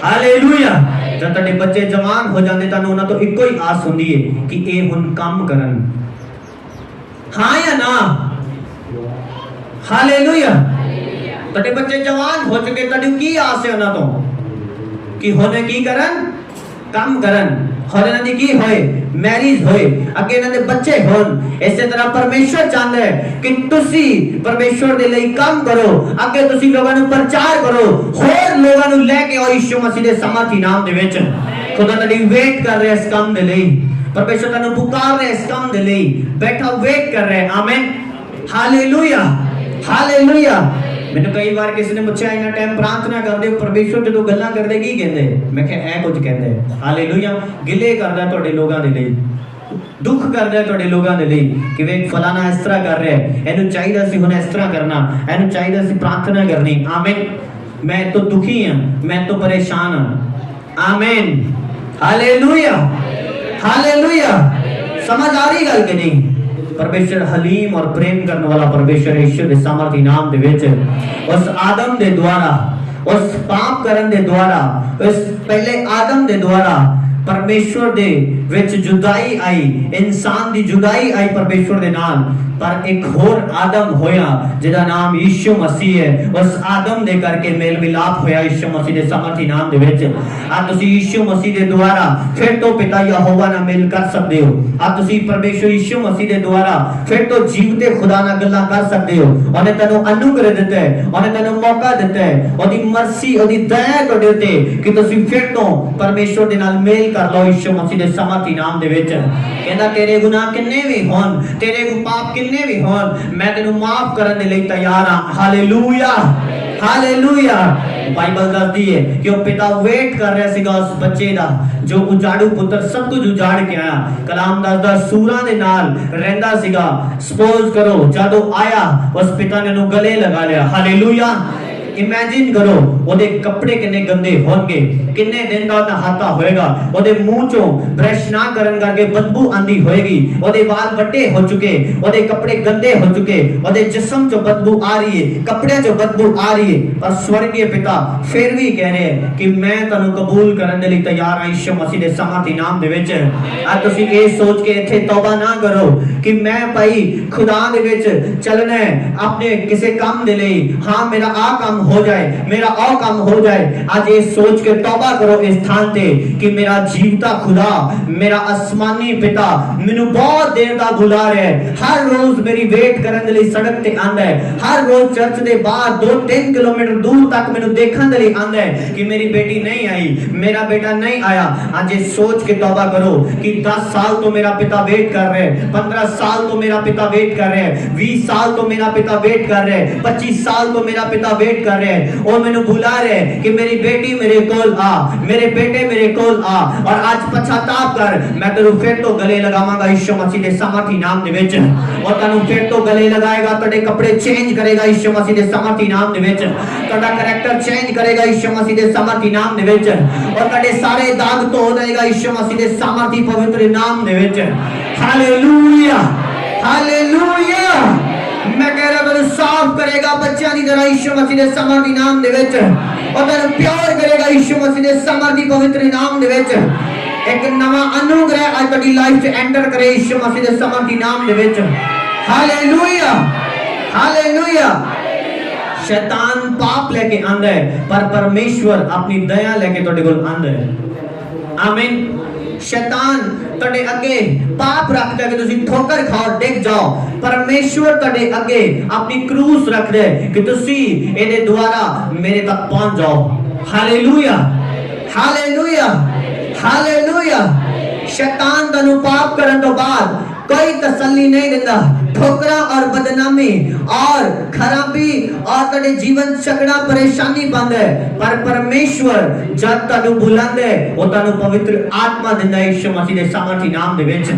[SPEAKER 1] hallelujah. जब तुहाडे बच्चे जवान हो जाते तानूं उन्हां तो इक्को ही आस हुंदी है कि ये हुण काम करन। हाँ या ना? हालेलुया। तुहाडे बच्चे जवान हो चुके, तुहाडी की आस है उन्हां तो कि हुण की करन, काम करन। हुण इन्हां दी की होए, मैरिज होए, अगे इन्हां दे बच्चे होन। इसी तरह परमेश्वर चाहता है कि तुसी परमेश्वर दे लई काम करो, अगे तुसी लोगां नूं प्रचार करो, होर लोगां नूं लेके आओ यीशु मसीह दे सामर्थी नाम दे विच। खुदा तुहाडी वेट कर रहा है इस काम दे लई, परमेश्वर तुहानूं पुकार रहा है इस काम दे लई, बैठा वेट कर रहा है। आमीन, हालेलुया, हालेलुया। मैंने कई बार किसी ने पूछा इन्ना टाइम प्रार्थना करदे परमेश्वर जदों गल्लां करदे की कहंदे, मैं कहा ऐ कुछ कहंदे। हालेलुया। गिले करदा तुहाडे लोगां दे लई, दुख करदा तुहाडे लोगां दे लई कि वे फलाना इस तरह कर रहा है, इहनूं चाहीदा सी हुण इस तरह करना, इहनूं चाहीदा सी प्रार्थना करनी। आमीन। मैं तो दुखी हां, मैं तो परेशान हां। आमीन, हालेलुया, हालेलुया। समझ आ रही गल कि नहीं? परमेश्वर हलीम और प्रेम करने वाला परमेश्वर ईश्वर के सामर्थी नाम दे विच उस आदम दे द्वारा, उस पाप करन दे द्वारा, उस पहले आदम दे द्वारा परमेश्वर दे विच जुदाई आई, इंसान दी जुदाई आई परमेश्वर दे नाल। पर एक होर आदम होया जिहदा नाम यीशु मसीह है, उस आदम दे करके मेल मिलाप होया यीशु मसीह दे सामर्थी नाम दे विच। आज तुसी यीशु मसीह दे द्वारा फिर तो पिता यहोवा नाल मेल कर सकदे हो। आज तुसी परमेश्वर यीशु मसीह दे द्वारा फिर तो जीवते खुदा नाल गल्लां कर सकदे हो। उन्हें तैनूं अनुग्रह दित्ता है, उन्हें तैनूं मौका दित्ता है, ओदी मर्सी ओदी दया तुहाडे उत्ते कि तुसी फिर तो परमेश्वर दे नाल मेल कर लो यीशु मसीह दे सामर्थी नाम दे विच। कहंदा तेरे गुनाह किन्ने भी होन, तेरे पाप किन्ने भी होन, मैं तेनू माफ करने दे लई तैयार हां। Hallelujah, hallelujah. बाइबल दसदी है कि वो पिता वेट कर रहा सीगा उस बच्चे दा जो उजाड़ू पुत्र सब कुछ उजाड़ के आया। कलाम दसदा सूरां दे नाल रहंदा सीगा। सपोज करो जदों आया उस पिता ने उन्हें गले लगा लिया। हालेलुया। इमेजिन करो ओदे कपड़े किन्ने गंदे होंगे, किन्ने दिन दा नहाता होएगा, ओदे मुंह चों ब्रश ना करन करके बदबू आंदी होएगी, ओदे वाल बट्टे हो चुके, ओदे कपड़े गंदे हो चुके, ओदे जिस्म चों बदबू आ रही है, कपड़े चों बदबू आ रही है। पर स्वर्गीय पिता फिर भी कह रहे हैं कि मैं तन्नू कबूल करन दे लई तैयार हां यीशु मसीह दे सामर्थी नाम दे विच। आज तुसीं ये सोच के इत्थे तौबा ना करो कि मैं भाई खुदा दे विच चलना है अपने किसी काम दे लई, हां मेरा आ काम हो जाए, मेरा और काम हो जाए। आज ये सोच के तौबा करो इस स्थान पे कि मेरा जीवता खुदा, मेरा आसमानी पिता मैनू बहुत देर दा बुला रहा है, हर रोज मेरी वेट करन दे लई सड़क ते आंदा है, हर रोज चर्च दे बाहर 2-3 किलोमीटर दूर तक मैनू देखन दे लई आंदा है कि मेरी बेटी नहीं आई, मेरा बेटा नहीं आया। आज ये सोच के तौबा करो कि 10 साल तो मेरा पिता वेट कर रहे हैं, 15 साल तो मेरा पिता वेट कर रहे हैं, 20 साल तो मेरा पिता वेट कर रहे हैं, 25 साल तो मेरा पिता वेट कर रहे हैं। और मैंने बुला रहे कि मेरी बेटी मेरे कोल आ, मेरे बेटे मेरे कोल आ, और आज पछताप कर, मैं तेरू फिर तो गले लगावांगा यीशु मसीह दे सामर्थी नाम दे विच। और तन्नू फिर तो गले लगाएगा, तेरे कपड़े चेंज करेगा यीशु मसीह दे सामर्थी नाम दे विच, तेरा कैरेक्टर चेंज करेगा यीशु मसीह दे सामर्थी नाम दे विच, और तेरे सारे दाग धो देगा यीशु मसीह दे सामर्थी पवित्र नाम दे विच। Hallelujah, hallelujah. मैं कह रहा तेरे साफ करेगा बच्चों की तरह यीशु मसीह दे सामर्थी नाम दे विच, और तेरे प्योर करेगा यीशु मसीह दे सामर्थी पवित्र नाम दे विच। एक नवा अनुग्रह आज तेरी लाइफ से एंटर करे यीशु मसीह दे सामर्थी नाम दे विच। हालेलुया, हालेलुया, शैतान पाप लेके आंदा है पर परमेश्वर अपनी दया लेके ਤੁਹਾਡੇ ਕੋਲ ਆਂਦਾ ਹੈ आमीन शैतान ਤੁਹਾਡੇ ਅੱਗੇ ਪਾਪ ਰੱਖਦਾ ਕਿ ਤੁਸੀਂ ਠੋਕਰ ਖਾਓ ਡਿੱਗ ਜਾਓ परमेश्वर ਤੁਹਾਡੇ ਅੱਗੇ ਆਪਣੀ ਕਰੂਸ ਰੱਖਦਾ ਹੈ ਕਿ ਤੁਸੀਂ ਇਹਦੇ ਦੁਆਰਾ ਮੇਰੇ ਤੱਕ ਪਹੁੰਚ ਜਾਓ ਹਾਲੇਲੂਇਆ ਹਾਲੇਲੂਇਆ ਹਾਲੇਲੂਇਆ शैतान तनु पाप करन तो बाद कोई तसल्ली नहीं देता ठोकरा और बदनामी और खराबी और तेरे जीवन चकड़ा परेशानी बंद है पर परमेश्वर जब तनु बुलंद है वो तनु पवित्र आत्मा दिंदा है यीशु मसीह दे सामर्थी नाम दे विच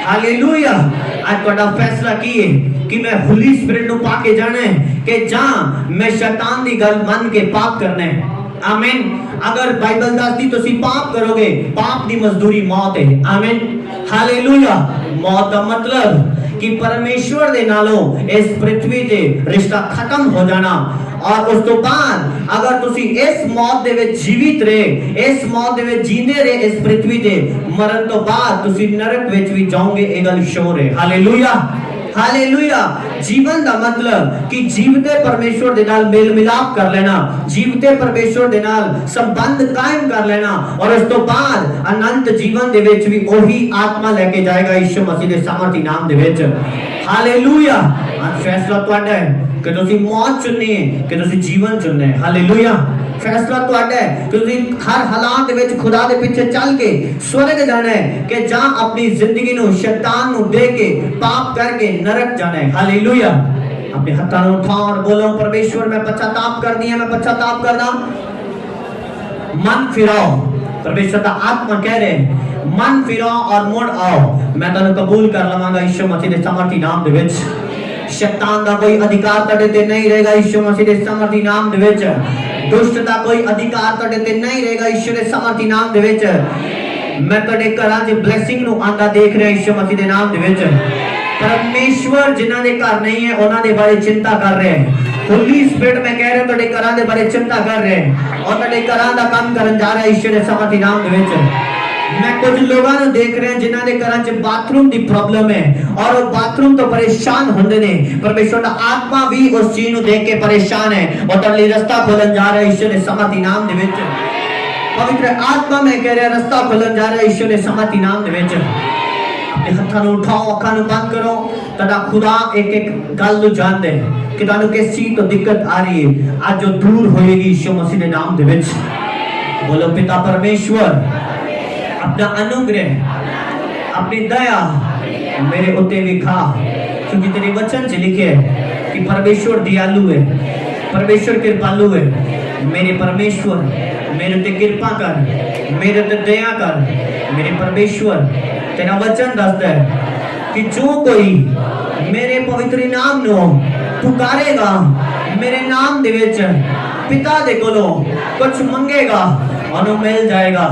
[SPEAKER 1] हालेलुया आज ਤੁਹਾਡਾ फैसला की है कि मैं होली स्पिरिट नु पाके जाना है कि जा मैं शैतान दी गल मान के पाप करना है आमीन अगर बाइबल दसदी तुसी पाप करोगे पाप दी मजदूरी मौत है आमीन हालेलुया मौत का मतलब कि परमेश्वर दे नालों इस पृथ्वी ते रिश्ता खत्म हो जाना और उस तो बाद अगर तुसी इस मौत दे विच जीवित रहे इस मौत दे विच जींदे रहे इस पृथ्वी ते मरण तो बाद तुसी नरक विच भी जाओगे ये गल श्योर है हालेलुया हालेलुया जीवन का मतलब कि जीवते परमेश्वर दे नाल मेल मिलाप कर लेना जीवते परमेश्वर दे नाल संबंध कायम कर लेना और उस तो बाद अनंत जीवन दे विच भी वही आत्मा लेके जाएगा यीशु मसीह दे सामर्थी नाम दे विच हालेलुया आज फैसला तुहाडा है कि तुसी मौत चुननी है कि तुसी जीवन चुनना है हालेलुया फैसला तुहाडा है कि तुसी हर हालात दे विच खुदा दे पीछे चल के स्वर्ग जाना है कि जा अपनी जिंदगी नु शैतान नु दे के पाप करके नरक जाना है हालेलुया अपने हाथों को उठाओ और बोलो परमेश्वर मैं पश्चाताप करनी है मैं पश्चाताप करना मन फिराओ परमेश्वर का आत्मा कह रहे मन फिराओ और मुड़ आओ मैं तुहानू कबूल कर लवांगा यीशु मसीह दे सामर्थी नाम दे विच शैतान का कोई अधिकार तुहाडे ते नहीं रहेगा यीशु मसीह दे सामर्थी नाम दे विच दुष्ट का कोई अधिकार तुहाडे ते नहीं रहेगा यीशु दे सामर्थी नाम दे विच मैं तुहाडे घरां च ब्लेसिंग नु आंदा देख रहा यीशु मसीह दे नाम दे विच परमेश्वर जिन्हां दे घर नहीं है उन्हां दे बारे चिंता कर रहे हैं होली स्पिरिट में कह रहे तुहाडे घरां दे बारे चिंता कर रहे हैं और तुहाडे घरां दा काम करन जा रहा है यीशु दे सामर्थी नाम दे विच मैं कुछ लोगों ने देख रहे हैं जिन्हां दे घरां च बाथरूम दी प्रॉब्लम है और वो बाथरूम तो परेशान होंदे ने परमेश्वर दा आत्मा भी उस चीज नु देख के परेशान है और तल्ली रास्ता खोलन जा रहा है यीशु दे सामर्थी नाम दे विच पवित्र आत्मा में कह रहा है रास्ता खोलन जा रहा है यीशु दे सामर्थी नाम दे विच अपने हाथां नु उठाओ अखां नु बंद करो तदा खुदा एक एक गल नु जानदे कि तानू किस चीज तो दिक्कत आ रही है आज जो दूर होएगी यीशु मसीह दे नाम दे विच बोलो पिता परमेश्वर अपना अनुग्रह अपनी दया मेरे उत्ते विखा क्योंकि तेरे वचन से लिखे है कि परमेश्वर दयालु है परमेश्वर कृपालु है मेरे परमेश्वर मेरे उत्ते कृपा कर मेरे उत्ते दया कर मेरे परमेश्वर तेरा वचन दसदा है कि जो कोई मेरे पवित्र नाम नो पुकारेगा मेरे नाम दे विच पिता दे कोलों कुछ मंगेगा और मिल जाएगा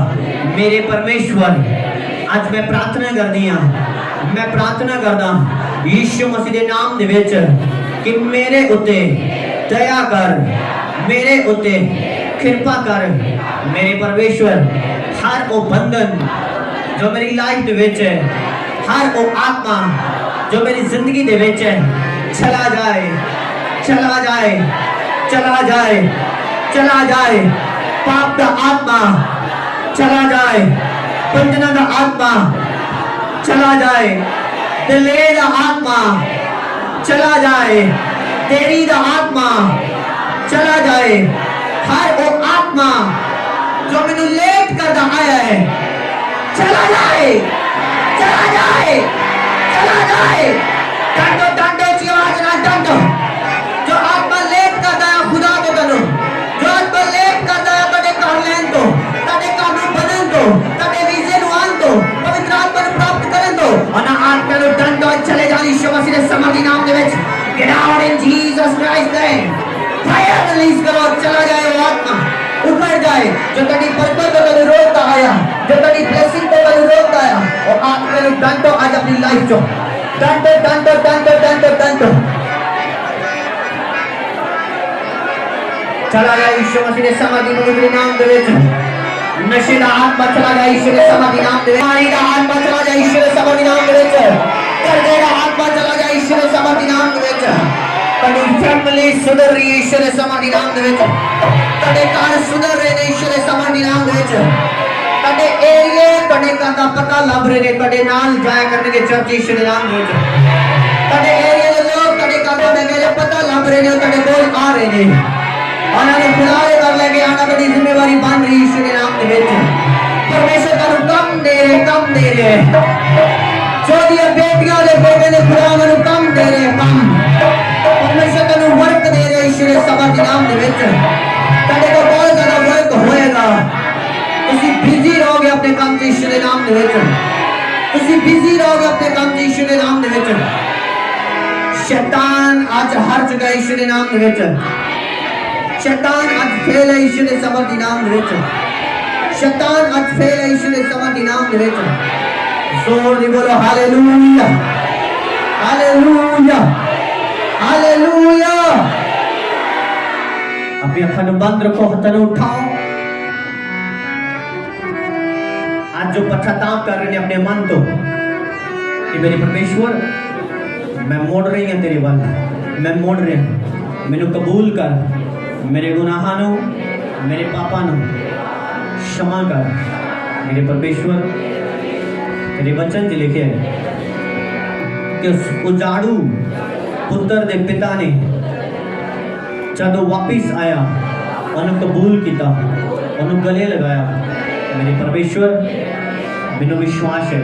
[SPEAKER 1] मेरे परमेश्वर आज मैं प्रार्थना करनी हां मैं प्रार्थना करदा यीशु मसीह दे नाम दे विच कि मेरे उत्ते दया कर मेरे उत्ते कृपा कर मेरे परमेश्वर हर वो बंधन जो मेरी लाइफ दे विच है हर वो आत्मा जो मेरी जिंदगी दे विच है चला जाए चला जाए चला जाए चला जाए पाप का आत्मा चला जाए बंधन का आत्मा चला जाए दिले का आत्मा चला जाए तेरी का आत्मा चला जाए हर वो आत्मा जो मैंने लेट करता आया है चला जाए चला जाए चला जाए डांटो डांटो की आवाज ना डांटो जो आत्मा लेट करता है खुदा को करो जो आत्मा लेट करता है तोड़े कर लें तो तोड़े कानून बदल दो तोड़े वीजे नुआन दो पवित्र आत्मा को प्राप्त करें दो और ना आत्मा को डांटो चले जाओ यीशु मसीह के समाधि नाम दे विच get out in Jesus Christ name fire release करो चला जाए वो आत्मा ऊपर जाए जो तेरी बरकत को रोकता आया जो तेरी ब्लेसिंग को रोकता आया और आत्मा को डांटो आज अपनी लाइफ जो डांटो डांटो डांटो डांटो डांटो चला गया यीशु मसीह के समाधि पवित्र नाम दे विच नशे का आत्मा चला गया यीशु के समाधि नाम दे विच मारी का आत्मा चला गया यीशु के समाधि नाम दे विच कर्जे का आत्मा चला गया यीशु के समाधि नाम दे विच तेरी फैमिली सुधर रही है ईश्वर समाधि नाम दे विच तड़े कार सुधर रहे ने ईश्वर समाधि नाम दे विच तड़े एरिए तड़े का पता लभ रहे ने तड़े नाल जाया करने के चर्च ईश्वर नाम दे विच तड़े एरिए दे लोग तड़े का मेरे पता लभ रहे ने तड़े बोल आ रहे ने आना ने खुदारे कर लेके आना बड़ी जिम्मेवारी बन रही ईश्वर नाम दे विच परमेश्वर का कम दे रहे जो दिया बेटियां दे बेटे ने खुदा ने कम दे रहे कम परमेश्वर का वर्क दे रहे ईश्वर समाधि नाम दे विच तड़े को बहुत ज्यादा वर्क होएगा तुसी बिजी रहोगे अपने काम च ईश्वर दे नाम दे विच तुसी बिजी रहोगे अपने काम च ईश्वर दे नाम दे विच शैतान आज हर जगह ईश्वर दे नाम दे विच शैतान आज फेल है ईश्वर दे समाधि नाम दे विच शैतान आज फेल है ईश्वर दे समाधि नाम दे विच जोर दी बोलो हालेलुया हालेलुया हालेलुया अपनी अखां नूं बंद रखो हाथ नूं उठाओ आज जो पश्चाताप कर रहे हैं अपने मन तो कि मेरे परमेश्वर मैं मोड़ रही हूं तेरे वल मैं मोड़ रही हूं मैनू कबूल कर मेरे गुनाहां नूं मेरे पापां नूं क्षमा कर मेरे परमेश्वर तेरे वचन च लिखे है कि उस उजाड़ू पुत्र दे पिता ने जदों वापिस आया उन्हें कबूल किया उन्हें गले लगाया मेरे परमेश्वर मैनू विश्वास है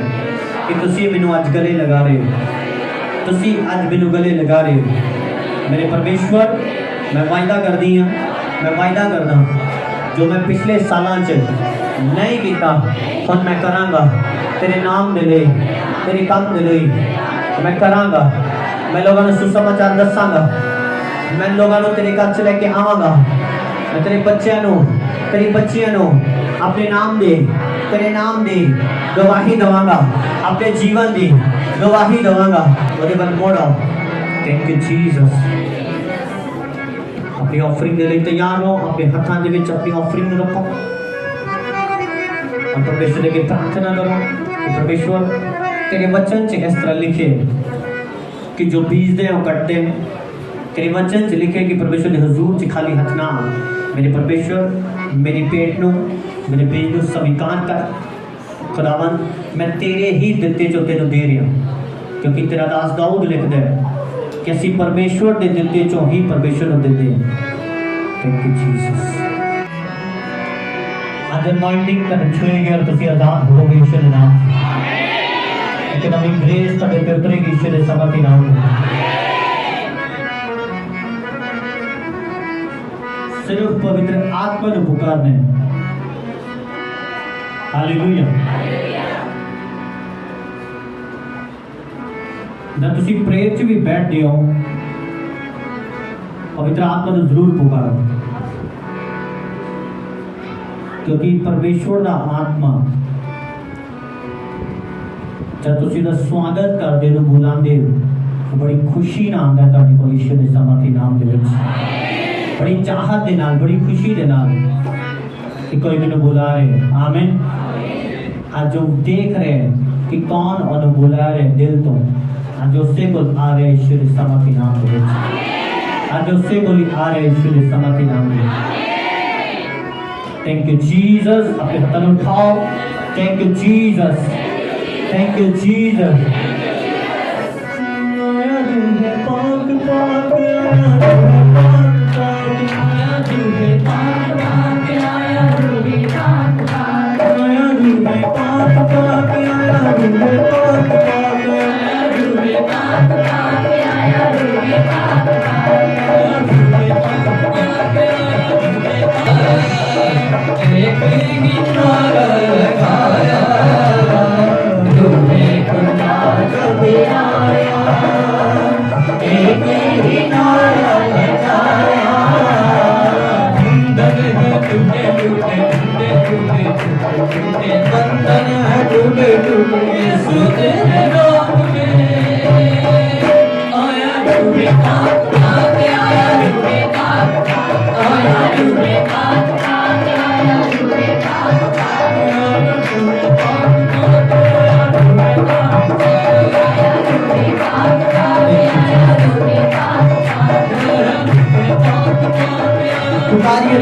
[SPEAKER 1] कि तुसी मैनू अज गले लगा रहे हो तुसी अज मैनू गले लगा रहे हो मेरे परमेश्वर मैं वायदा कर दी हाँ मैं वायदा करदा जो मैं पिछले सालों च नहीं किया हुण मैं करांगा तेरे नाम दे लई तेरे काम दे लई मैं करांगा मैं लोगों को सुसमाचार दसांगा मैं लोगों को तेरे घर च लेके आवांगा मैं तेरे बच्चों को तेरी बच्चियों को अपने नाम दे तेरे नाम दे गवाही दवांगा अपने जीवन दी गवाही दवांगा ओदे बल मोड़ा थैंक यू जीसस अपनी ऑफरिंग दे लिए तैयार हो अपने हाथों दे विच अपनी ऑफरिंग रखो और परमेश्वर के प्रार्थना करो कि परमेश्वर तेरे वचन च इस तरह लिखे कि जो बीजते हैं वो कटते हैं तेरे वचन च लिखे कि परमेश्वर के हजूर च खाली हाथ ना मेरे परमेश्वर मेरी पेट नूं मेरे बीज नूं स्वीकार कर खुदावन मैं तेरे ही दिते जो तेनों दे रहा क्योंकि तेरा दास दाऊद लिखता है कि असीं परमेश्वर दे दिते चो ही परमेश्वर नूं दिंदे हैं थैंक यू जीसस आज अनॉइंटिंग का छुएगे और तुसी आजाद होगे ईश्वर के नाम एक नवी ग्रेस तुहाडे ते उतरेगी ईश्वर के समर्थी नाम में सिर्फ पवित्र आत्मा को पुकारने हालेलुया जब तुसी प्रेयर च भी बैठ दियो पवित्र आत्मा को जरूर पुकारो क्योंकि परमेश्वर का आत्मा जब तुसी दा स्वागत करदे हो बुलांदे हो बड़ी खुशी ना आंदा तुहाडे कोल ईश्वर दे समर्थी नाम दे विच बड़ी चाहत दे नाल बड़ी खुशी दे नाल कि कोई मैनू बुला रहे आमीन आज जो देख रहे हैं कि कौन उन्हें बुला रहे दिल तो आज उससे को आ रहे ईश्वर समर्थी नाम दे विच आज उससे को आ रहे ईश्वर समर्थी नाम दे थैंक यू जीसस अपने हाथ उठाओ thank you Jesus thank you Jesus
[SPEAKER 2] आया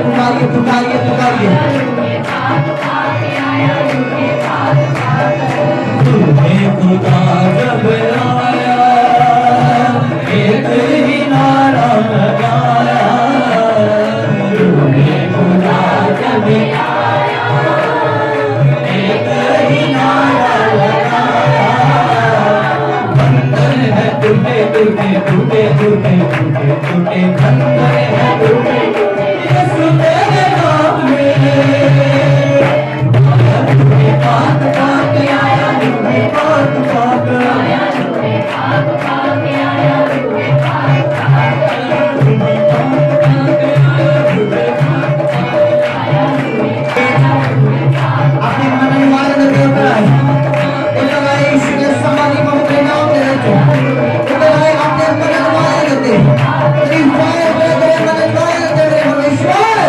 [SPEAKER 1] पुकारिए पुकारिए पुकारिए। तुम्हें खुदा जब आया एक ही नारा लगाया, तुम्हें खुदा जब आया एक ही नारा लगाया। बंधन है टूटे टूटे टूटे टूटे टूटे टूटे बंधन है टूटे टूटे यीशु तेरे नाम में। तुम्हें पाक पाक आया, तुम्हें पाक पाक आया, तुम्हें पाक पाक आया, तुम्हें पाक पाक आया, तुम्हें पाक पाक आया, तुम्हें पाक पाक आया, तुम्हें पाक। अपने मन में मार देते हो भाई, उनका भाई इसके समाधि में अपने नाम दे देते हो, उनका भाई अपने मन में मार देते हो, तेरी फायर दे दे मन में मार देते हो परमेश्वर।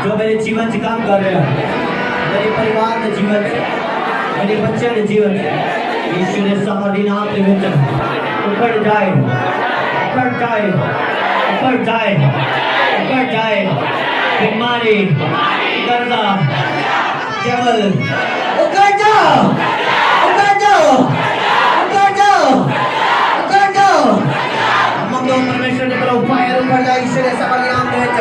[SPEAKER 1] जो मेरे जीवन से काम कर रहे हैं, मेरे परिवार के जीवन, मेरे बच्चे के जीवन, यीशु ने समर्थी नाम के विच ऊपर जाए, ऊपर जाए, ऊपर जाए, ऊपर जाए, बीमारी, कर्जा, केवल ऊपर जाओ, ऊपर जाओ, ऊपर जाओ, ऊपर जाओ। हम लोग परमेश्वर की तरफ फायर ऊपर जाए, यीशु ने समर्थी नाम के विच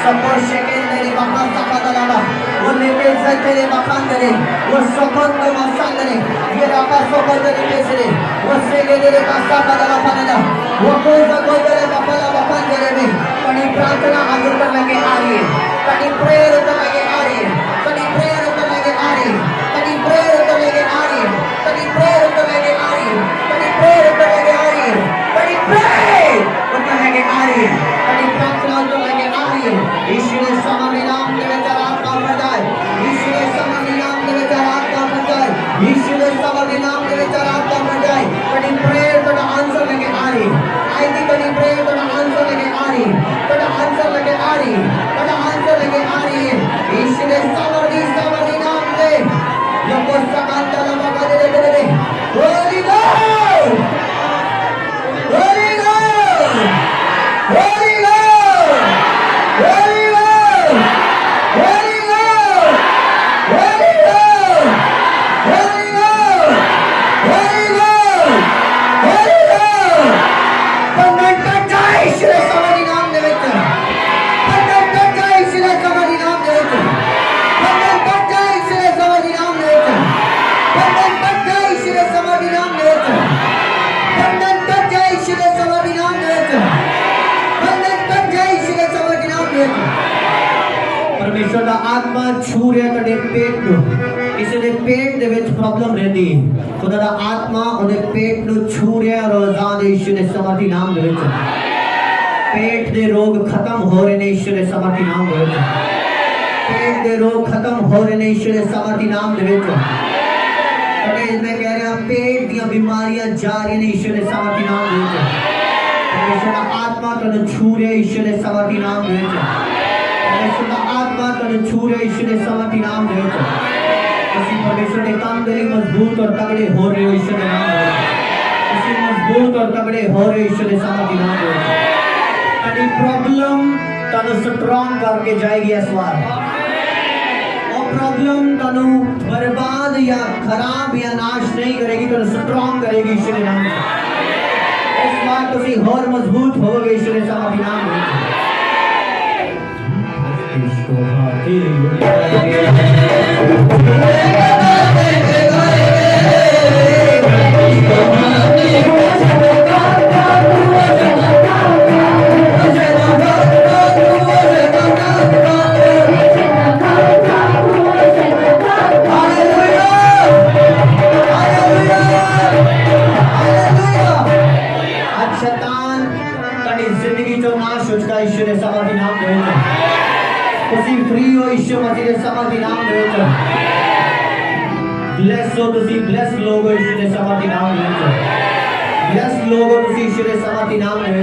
[SPEAKER 1] Support shaking dari bakal sakadalama, वो लेपेट तेरे बखान करे, वो सपन को मसान करे, ये रापा सपन तेरे पेशरे, वो सेगे तेरे कास्ता कदला पानेला, वो कोई तेरे बफला बफान करे में, कहीं प्रार्थना आगे कर लगे आ रही है, कहीं प्रेयर कर लगे आ रही है, कहीं प्रेयर कर लगे आ रही है, कहीं प्रेयर कर लगे आ रही है, कहीं प्रेयर कर लगे आ रही है, कहीं प्रेयर कर लगे आ रही है, कहीं प्रेयर कर लगे आ रही है, कहीं प्रार्थना कर लगे आ रही है। यीशु ने समर्थी नाम के विच आत्मा भर जाए, यीशु ने समर्थी नाम के विच आत्मा भर जाए, यीशु ने समर्थी नाम के विच आत्मा भर जाए। कहीं प्रेयर तो आंसर लेके आ रही, आई थिंक कहीं प्रेयर तो आंसर लेके आ रही, तो आंसर लेके आ रही, तो आंसर लेके आ रही है। यीशु ने समर्थी नाम से लोगों सकांता लगा दे दे दे holy God, holy God, holy God, holy God, holy God, holy God, holy God, holy God, holy God. पंगंटा जाए श्री समर्थी नाम दे विच, पंगंटा जाए श्री समर्थी नाम दे विच, परमेश्वर का आत्मा छू रहा तेरे पेट को किसी के पेट दे विच प्रॉब्लम रहती खुदा का आत्मा उन्हें पेट को छू रहा और आजाद यीशु ने समर्थी नाम दे विच पेट दे रोग खत्म हो रहे ने यीशु ने समर्थी नाम दे विच पेट दे रोग खत्म हो रहे ने यीशु ने समर्थी नाम दे विच मैं कह रहा पेट दी बीमारियां जा रही ने यीशु ने समर्थी नाम दे विच परमेश्वर का आत्मा तने छू रहा यीशु ने समर्थी नाम दे विच परमेश्वर का आत्मा तने छू रहा यीशु ने समर्थी नाम दे विच किसी परमेश्वर ने काम दे मजबूत और तगड़े हो रहे हो यीशु ने नाम दे किसी मजबूत और तगड़े हो रहे यीशु ने समर्थी नाम दे तेरी प्रॉब्लम तने स्ट्रांग करके जाएगी इस बार और प्रॉब्लम तने बर्बाद या खराब या नाश नहीं करेगी तने स्ट्रांग करेगी यीशु ने नाम इस बार तुसी और मजबूत होगे यीशु ने समर्थी नाम दे इसको हाथी फ्री हो यीशु मसीह के समर्थी नाम दे ब्लेस हो तुसी ब्लेस लोग यीशु के समर्थी नाम दे ब्लेस लोग तुसी यीशु के समर्थी नाम दे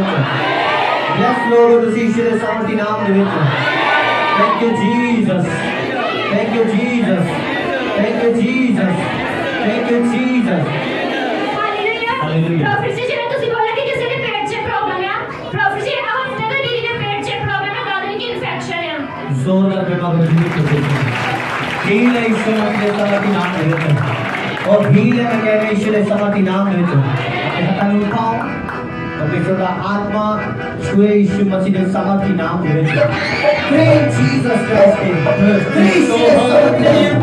[SPEAKER 1] ब्लेस लोग तुसी यीशु के समर्थी नाम दे thank you Jesus thank you Jesus thank you Jesus thank you Jesus hallelujah
[SPEAKER 2] prophecy ji ने तुसी बोला कि किसी के पेट से प्रॉब्लम है प्रोफेसी अब तक दीदी के पेट से प्रॉब्लम है गादरी की इन्फेक्शन है
[SPEAKER 1] जोरदार बेटा बजनी हील है ईश्वर के समर्थी नाम दे और हील है मैं कह रहा ईश्वर के समर्थी नाम दे हटा उठाओ परमेश्वर का आत्मा छुए यीशु मसीह के समर्थी नाम दे praise Jesus Christ praise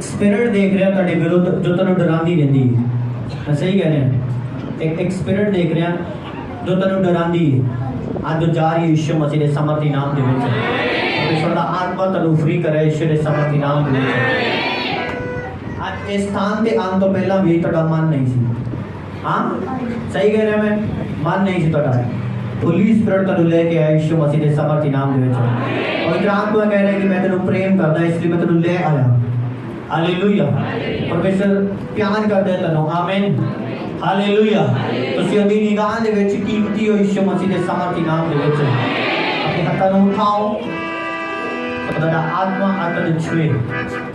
[SPEAKER 1] spirit देख रहे हैं ਤੁਹਾਡੇ ਵਿਰੁੱਧ जो ਤੁਹਾਨੂੰ ਡਰਾਉਂਦੀ ਰਹਿੰਦੀ ਹੈ ਮੈਂ ਸਹੀ ਕਹਿ ਰਿਹਾ एक स्पिरिट देख रहे हैं जो ਤੁਹਾਨੂੰ ਡਰਾਉਂਦੀ ਹੈ ਅੱਜ ਜਾ ਰਹੀ ਹੈ ਯਿਸੂ ਮਸੀਹ ਦੇ ਸਮਰਥੀ ਨਾਮ ਦੇ ਵਿੱਚ ਪਰਮੇਸ਼ਰ ਦਾ ਆਤਮਾ ਤੁਹਾਨੂੰ ਫ੍ਰੀ ਕਰੇ ਯਿਸੂ ਦੇ ਸਮਰਥੀ ਨਾਮ ਦੇ ਵਿੱਚ ਅੱਜ ਇਸ ਸਥਾਨ ਤੇ ਆਉਣ ਤੋਂ ਪਹਿਲਾਂ ਵੀ ਤੁਹਾਡਾ ਮਨ ਨਹੀਂ ਸੀ ਹਾਂ ਸਹੀ ਕਹਿ ਰਿਹਾ ਮੈਂ ਮਨ ਨਹੀਂ ਸੀ ਤੁਹਾਡਾ ਹੋਲੀ ਸਪਿਰਿਟ ਤੁਹਾਨੂੰ ਲੈ ਕੇ ਆਇਆ ਯਿਸੂ ਮਸੀਹ ਦੇ ਸਮਰਥੀ ਨਾਮ ਦੇ ਵਿੱਚ ਔਰ ਇਹ ਆਤਮਾ ਕਹਿ ਰਿਹਾ ਕਿ ਮੈਂ ਤੈਨੂੰ ਪ੍ਰੇਮ ਕਰਦਾ ਇਸ ਲਈ ਮੈਂ ਤੈਨੂੰ ਲੈ ਆਇਆ हालेलुया परमेश्वर प्यार करदा है तन्नू आमीन हालेलुया तुसी अभी निगाह दे विच कीमती हो यीशु मसीह दे समर्थी नाम दे विच अपने हत्थां नूं उठाओ ਤੁਹਾਡਾ ਆਤਮਾ ਆਤਨ ਛੁਏ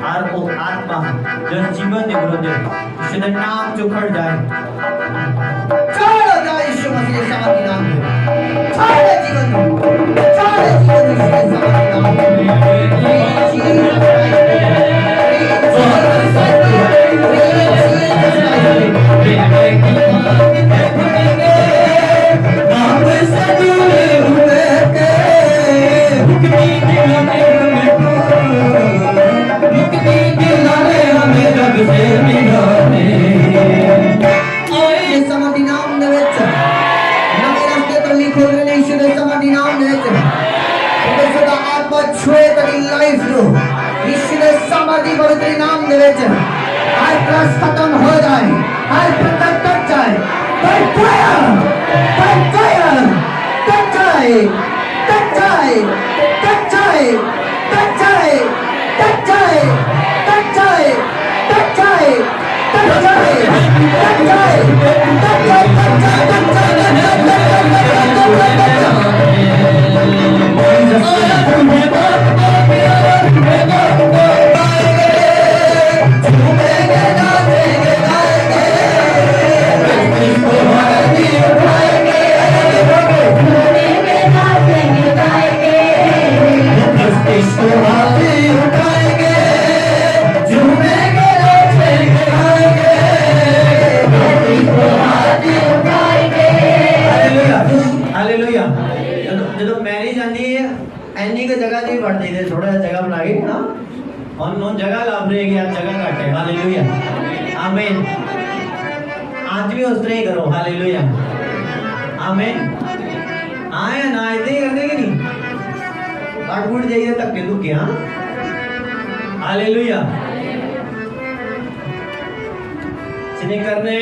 [SPEAKER 1] और वो आत्मा जो जीवन दे विरुद्ध यीशु दे नाम जो खड़ जाए चढ़ जाए यीशु मसीह दे समर्थी नाम में चढ़ जीवन यीशु दे समर्थी नाम में नाम दे हर त्रस्त खत्म हो जाए हर हालेलुया ਜਦੋਂ ਮੈਰਿਜ ਆਂਦੀ ਹੈ ਐਨੀ ਕੁ ਜਗ੍ਹਾ ਤੇ ਵੜ ਜਾਈਦੇ ਥੋੜਾ ਜਿਹਾ ਜਗ੍ਹਾ ਬਣਾ ਕੇ ਨਾ ਹੁਣ ਜਗ੍ਹਾ ਲੱਭ ਰਹੇ ਕਿ ਅੱਜ ਜਗ੍ਹਾ ਘੱਟ ਹੈ ਹਾਲੇਲੂया आमीन आज भी उस तरह ही करो हालेलुया आमीन आए ना इतने ही करने की नहीं काट फूट जाइए धक्के धुक्के हाँ हालेलुया जिन्हें करने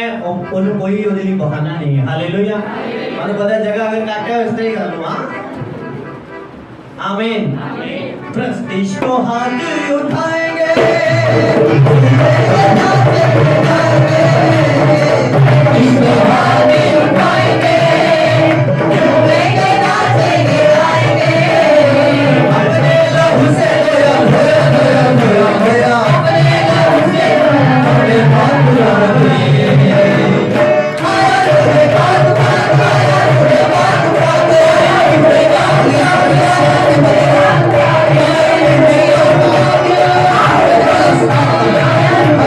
[SPEAKER 1] उन्हें कोई ਉਹਦੇ ਲਈ ਬਹਾਨਾ नहीं है हालेलुया और पता जगह अगर काटे हो इस तरह ही कर लो हाँ आमीन प्रस्तिश को हाथ उठाएंगे इसको हाथ उठाएंगे झूमेंगे नाचेंगे गाएंगे अपने लहू से धोया धोया धोया धोया धोया अपने लहू से अपने हाथ धोएंगे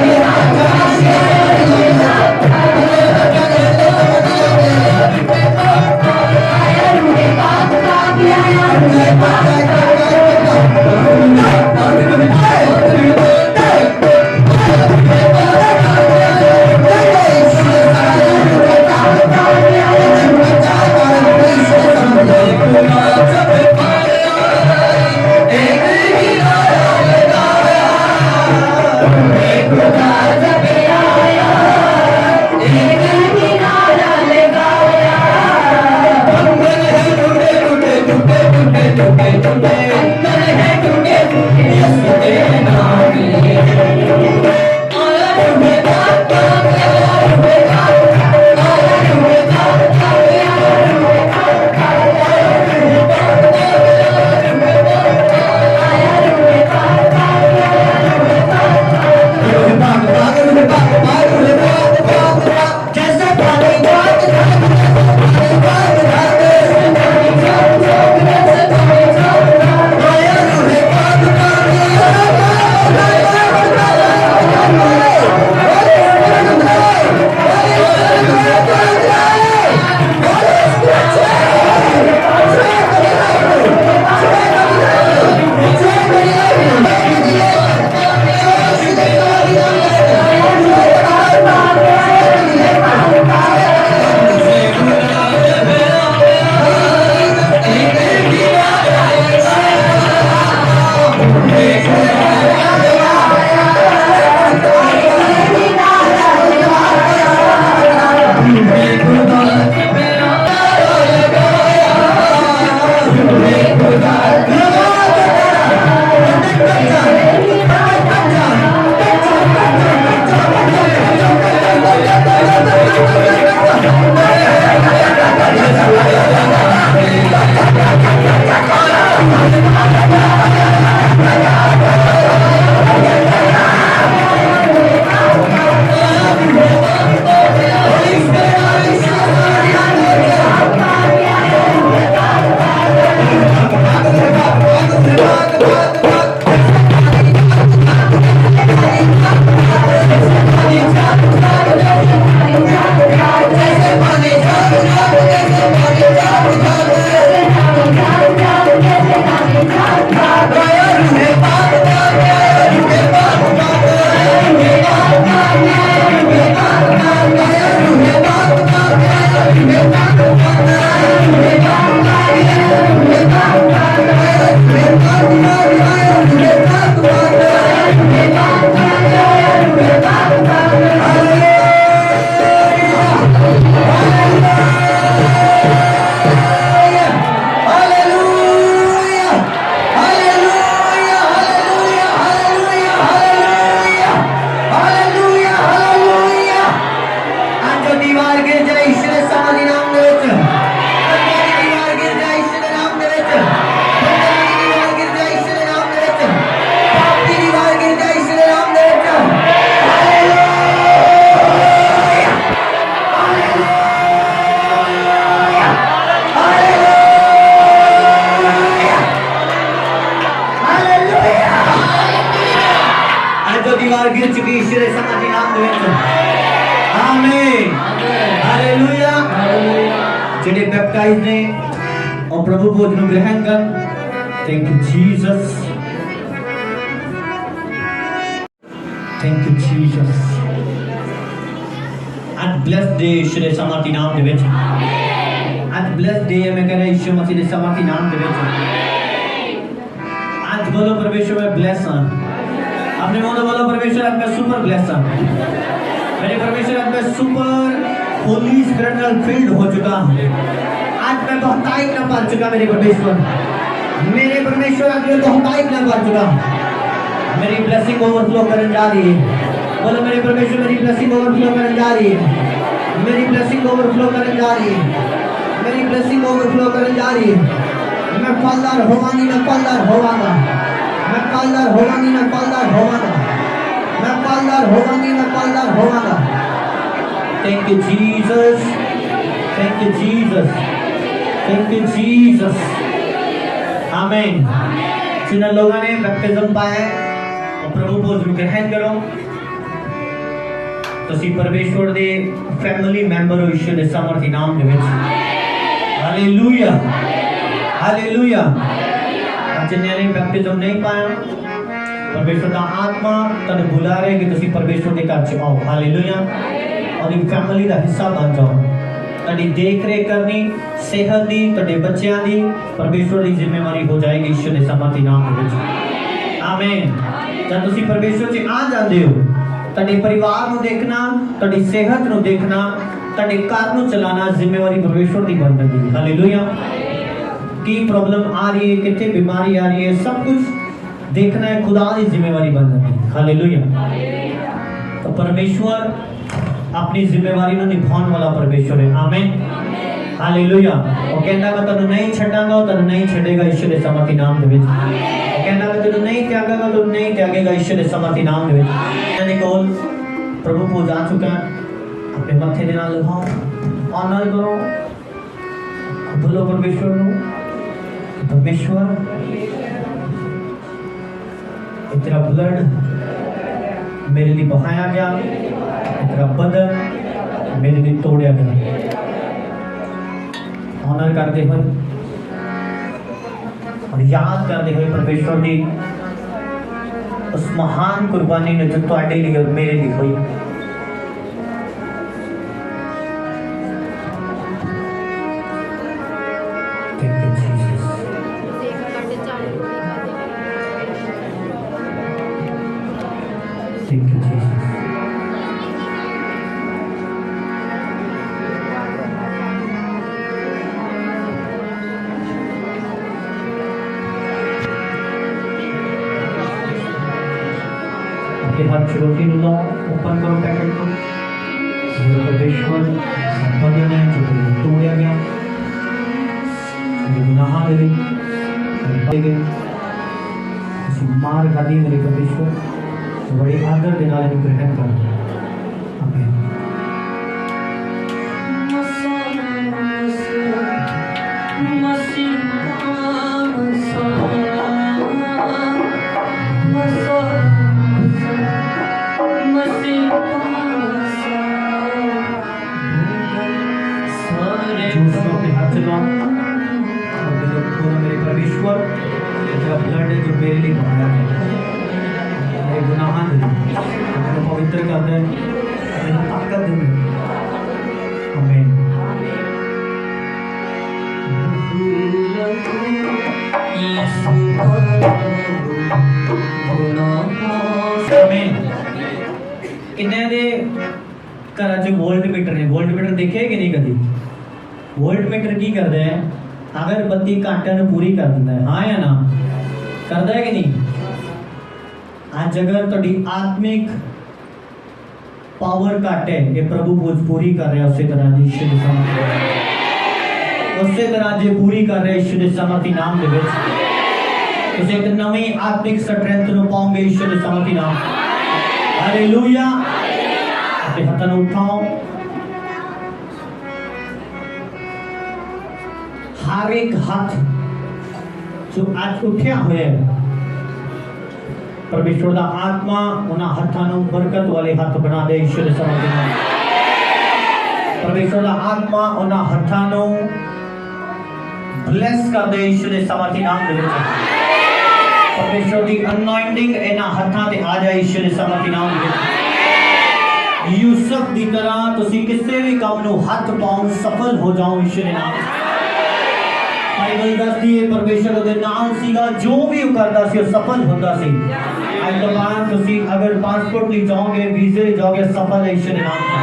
[SPEAKER 1] Yeah. समर्थी नाम दे विच आमीन हालेलुया जेडे बैप्टाइज ने और प्रभु भोज नु ग्रहण कर थैंक यू जीसस आज ब्लेस्ड डे यीशु दे समर्थी नाम दे विच आज ब्लेस्ड डे है मैं कह रहा यीशु मसीह दे समर्थी नाम दे विच आज बोलो परमेश्वर मैं ब्लेस हां अपने मुंह से बोलो परमेश्वर आज मैं सुपर ब्लेस हां मेरे परमेश्वर आज मैं सुपर होली स्पिरिचुअल फील्ड हो चुका हूं आज मैं बहुतायत न पा चुका मेरे परमेश्वर आज मैं बहुतायत न पा चुका मेरी ब्लेसिंग ओवरफ्लो करने जा रही है बोलो मेरे परमेश्वर मेरी ब्लेसिंग ओवरफ्लो करने जा रही है मेरी ब्लेसिंग ओवरफ्लो करने जा रही है मेरी ब्लेसिंग ओवरफ्लो करने जा रही है मैं फलदार होवांगी मैं फलदार होवांगा मैं फलदार होवांगी मैं फलदार होवांगा मैं फलदार होवांगी मैं फलदार होवांगा thank you Jesus thank you Jesus thank you Jesus आमीन जिन लोगों ने बैप्टिज्म पाया और प्रभु को ग्रहण करो ਤੁਸੀਂ परमेश्वर दे फैमिली मैंबर हो यीशु दे सामर्थी नाम दे विच हालेलुया हालेलुया जिन्हें ने बैप्टिज्म नहीं पाया परमेश्वर का आत्मा तने बुला रहे कि ਤੁਸੀਂ परमेश्वर दे घर च आओ हालेलुया और इन फैमिली का हिस्सा बन जाओ तड़ी देख रेख करनी सेहत दी तड़े बच्चों दी परमेश्वर की जिम्मेवारी हो जाएगी यीशु दे सामर्थी नाम दे विच आमीन जब ਤੁਸੀਂ परमेश्वर च आ जाते हो तड़े परिवार नु देखना तड़ी सेहत नु देखना तड़े घर नु चलाना जिम्मेवारी परमेश्वर की बन जाती है हालेलुया की प्रॉब्लम आ रही है कितने बीमारी आ रही है सब कुछ देखना है खुदा की जिम्मेवारी बन जाती है हालेलुया तो परमेश्वर अपनी जिम्मेवारी नु निभाने वाला परमेश्वर है आमीन हालेलुया वो कहता मैं तन्नू नहीं छड्डांगा और तन्नू नहीं छड्डेगा यीशु दे सामर्थी नाम दे विच कहना मैं तन्नू नहीं त्यागांगा तन्नू नहीं त्यागेगा यीशु दे सामर्थी नाम दे विच मैंने कॉल प्रभु को जा चुका अपने मत्थे दे नाल लगाओ ऑनर करो बोलो परमेश्वर नु परमेश्वर तेरा ब्लड मेरे लिए बहाया गया तेरा बदन मेरे लिए तोड़ा गया ऑनर करते हुए और याद करते हुए परमेश्वर की उस महान कुर्बानी ने जो ਤੁਹਾਡੇ लिए और मेरे लिए हुई Thank you, Jesus. आपके हाथ से रोटी लो ओपन करो पैकेट को परमेश्वर बदन है जो तोड़ा गया गुनाह दे गए मार खाती मेरे परमेश्वर बड़े आदर के नाल ग्रहण कर आमीन मेरे परमेश्वर तेरा ब्लड है जो मेरे लिए बहाया है गुनाह पवित्र करते हैं ताकत देते आमीन आमीन किन्ने दे घरां च वोल्ट मीटर ने वोल्ट मीटर देखे कि नहीं कभी वोल्ट मीटर की करते हैं अगर बत्ती घंटे पूरी कर देता है हाँ या ना करता है कि नहीं आज अगर थोड़ी आत्मिक पावर घट है ये प्रभु भोज पूरी कर रहे हैं उसी तरह यीशु दे सामर्थी उसी तरह जे पूरी कर रहे हैं यीशु दे सामर्थी नाम दे विच तुसीं एक नवी आत्मिक स्ट्रेंथ नु पाओगे यीशु दे सामर्थी नाम हालेलुया अपने हाथों को उठाओ हर एक हाथ जो आज उठा हुआ है
[SPEAKER 3] परमेश्वर दा आत्मा उन्हां हत्थां नूं बरकत वाले हत्थ बना दे ईश्वर दे समर्थ नाम। परमेश्वर दा आत्मा उन्हां हत्थां नूं ब्लेस कर दे ईश्वर दे समर्थ नाम दे विच। परमेश्वर दी अनॉइंटिंग इन्हां हत्थां ते आ जाए ईश्वर दे समर्थ नाम दे विच। यूसुफ दी तरह तुसी किसी भी काम नूं हथ पाउण सफल हो जाओ ईश्वर दे नाम। बाइबल दसदी है परमेश्वर दे नाम सीगा जो भी वो करदा सी वो सफल होंदा सी। आज तो बात तुसी अगर पासपोर्ट ले जाओगे वीजे ले जाओगे सफल है ईश्वर दे नाम से।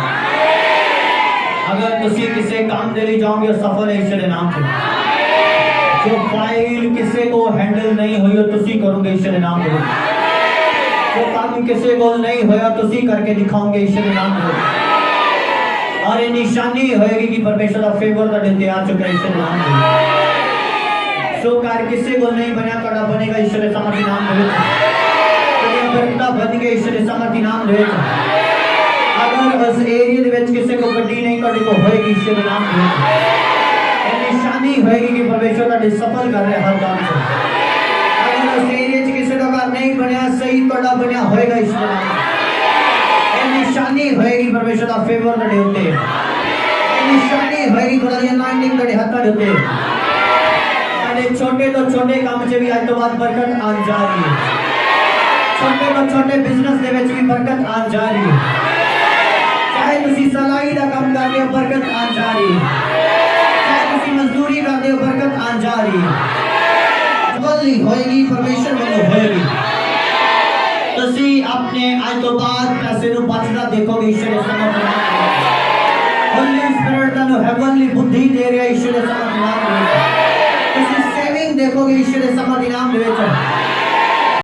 [SPEAKER 3] अगर तुसी किसी काम दे ले जाओगे सफल है ईश्वर दे नाम से। जो फाइल किसी को हैंडल नहीं हुई हो तुसी करोगे ईश्वर दे नाम से। जो काम किसी को नहीं होया तुसी करके दिखाओगे ईश्वर के नाम से। और ये निशानी होएगी कि परमेश्वर का फेवर का दिन आ चुका है ईश्वर के नाम से। सो कार्य किसी को नहीं बना कड़ा बनेगा ईश्वर के समर्थी नाम से। बरकता बन के ईश्वर के समर्थी नाम से। अगर बस एरिया दे विच किसी को गड्डी नहीं कड़ी को होएगी ईश्वर के नाम से। ये निशानी होएगी कि परमेश्वर का सफल कर रहे हर काम से। उस एरिया च किसी का घर नहीं बनया सही तोड़ा बनया होएगा ईश्वर नाम। ये निशानी होएगी परमेश्वर का फेवर तड़े होते। ये निशानी होएगी खुदा दी अनॉइंटिंग तड़े हाथां दे होते। साडे छोटे तो छोटे काम च भी आज तो बाद बरकत आन जा रही है। छोटे तो छोटे बिजनेस दे विच भी बरकत आन जा रही है। चाहे तुसी सलाई दा काम कर रहे हो बरकत आन जा रही है। चाहे तुसी मजदूरी कर रहे हो बरकत आन जा रही है। बदली होएगी परमेश्वर वालों होएगी। तुसी अपने आज तो बाद पैसे नु बचदा देखोगे ईश्वर के समर्थ नाम। होली स्पिरिट तनु हेवनली बुद्धि दे रहा ईश्वर के समर्थ नाम। तुसी सेविंग देखोगे ईश्वर के समर्थ नाम दे विच।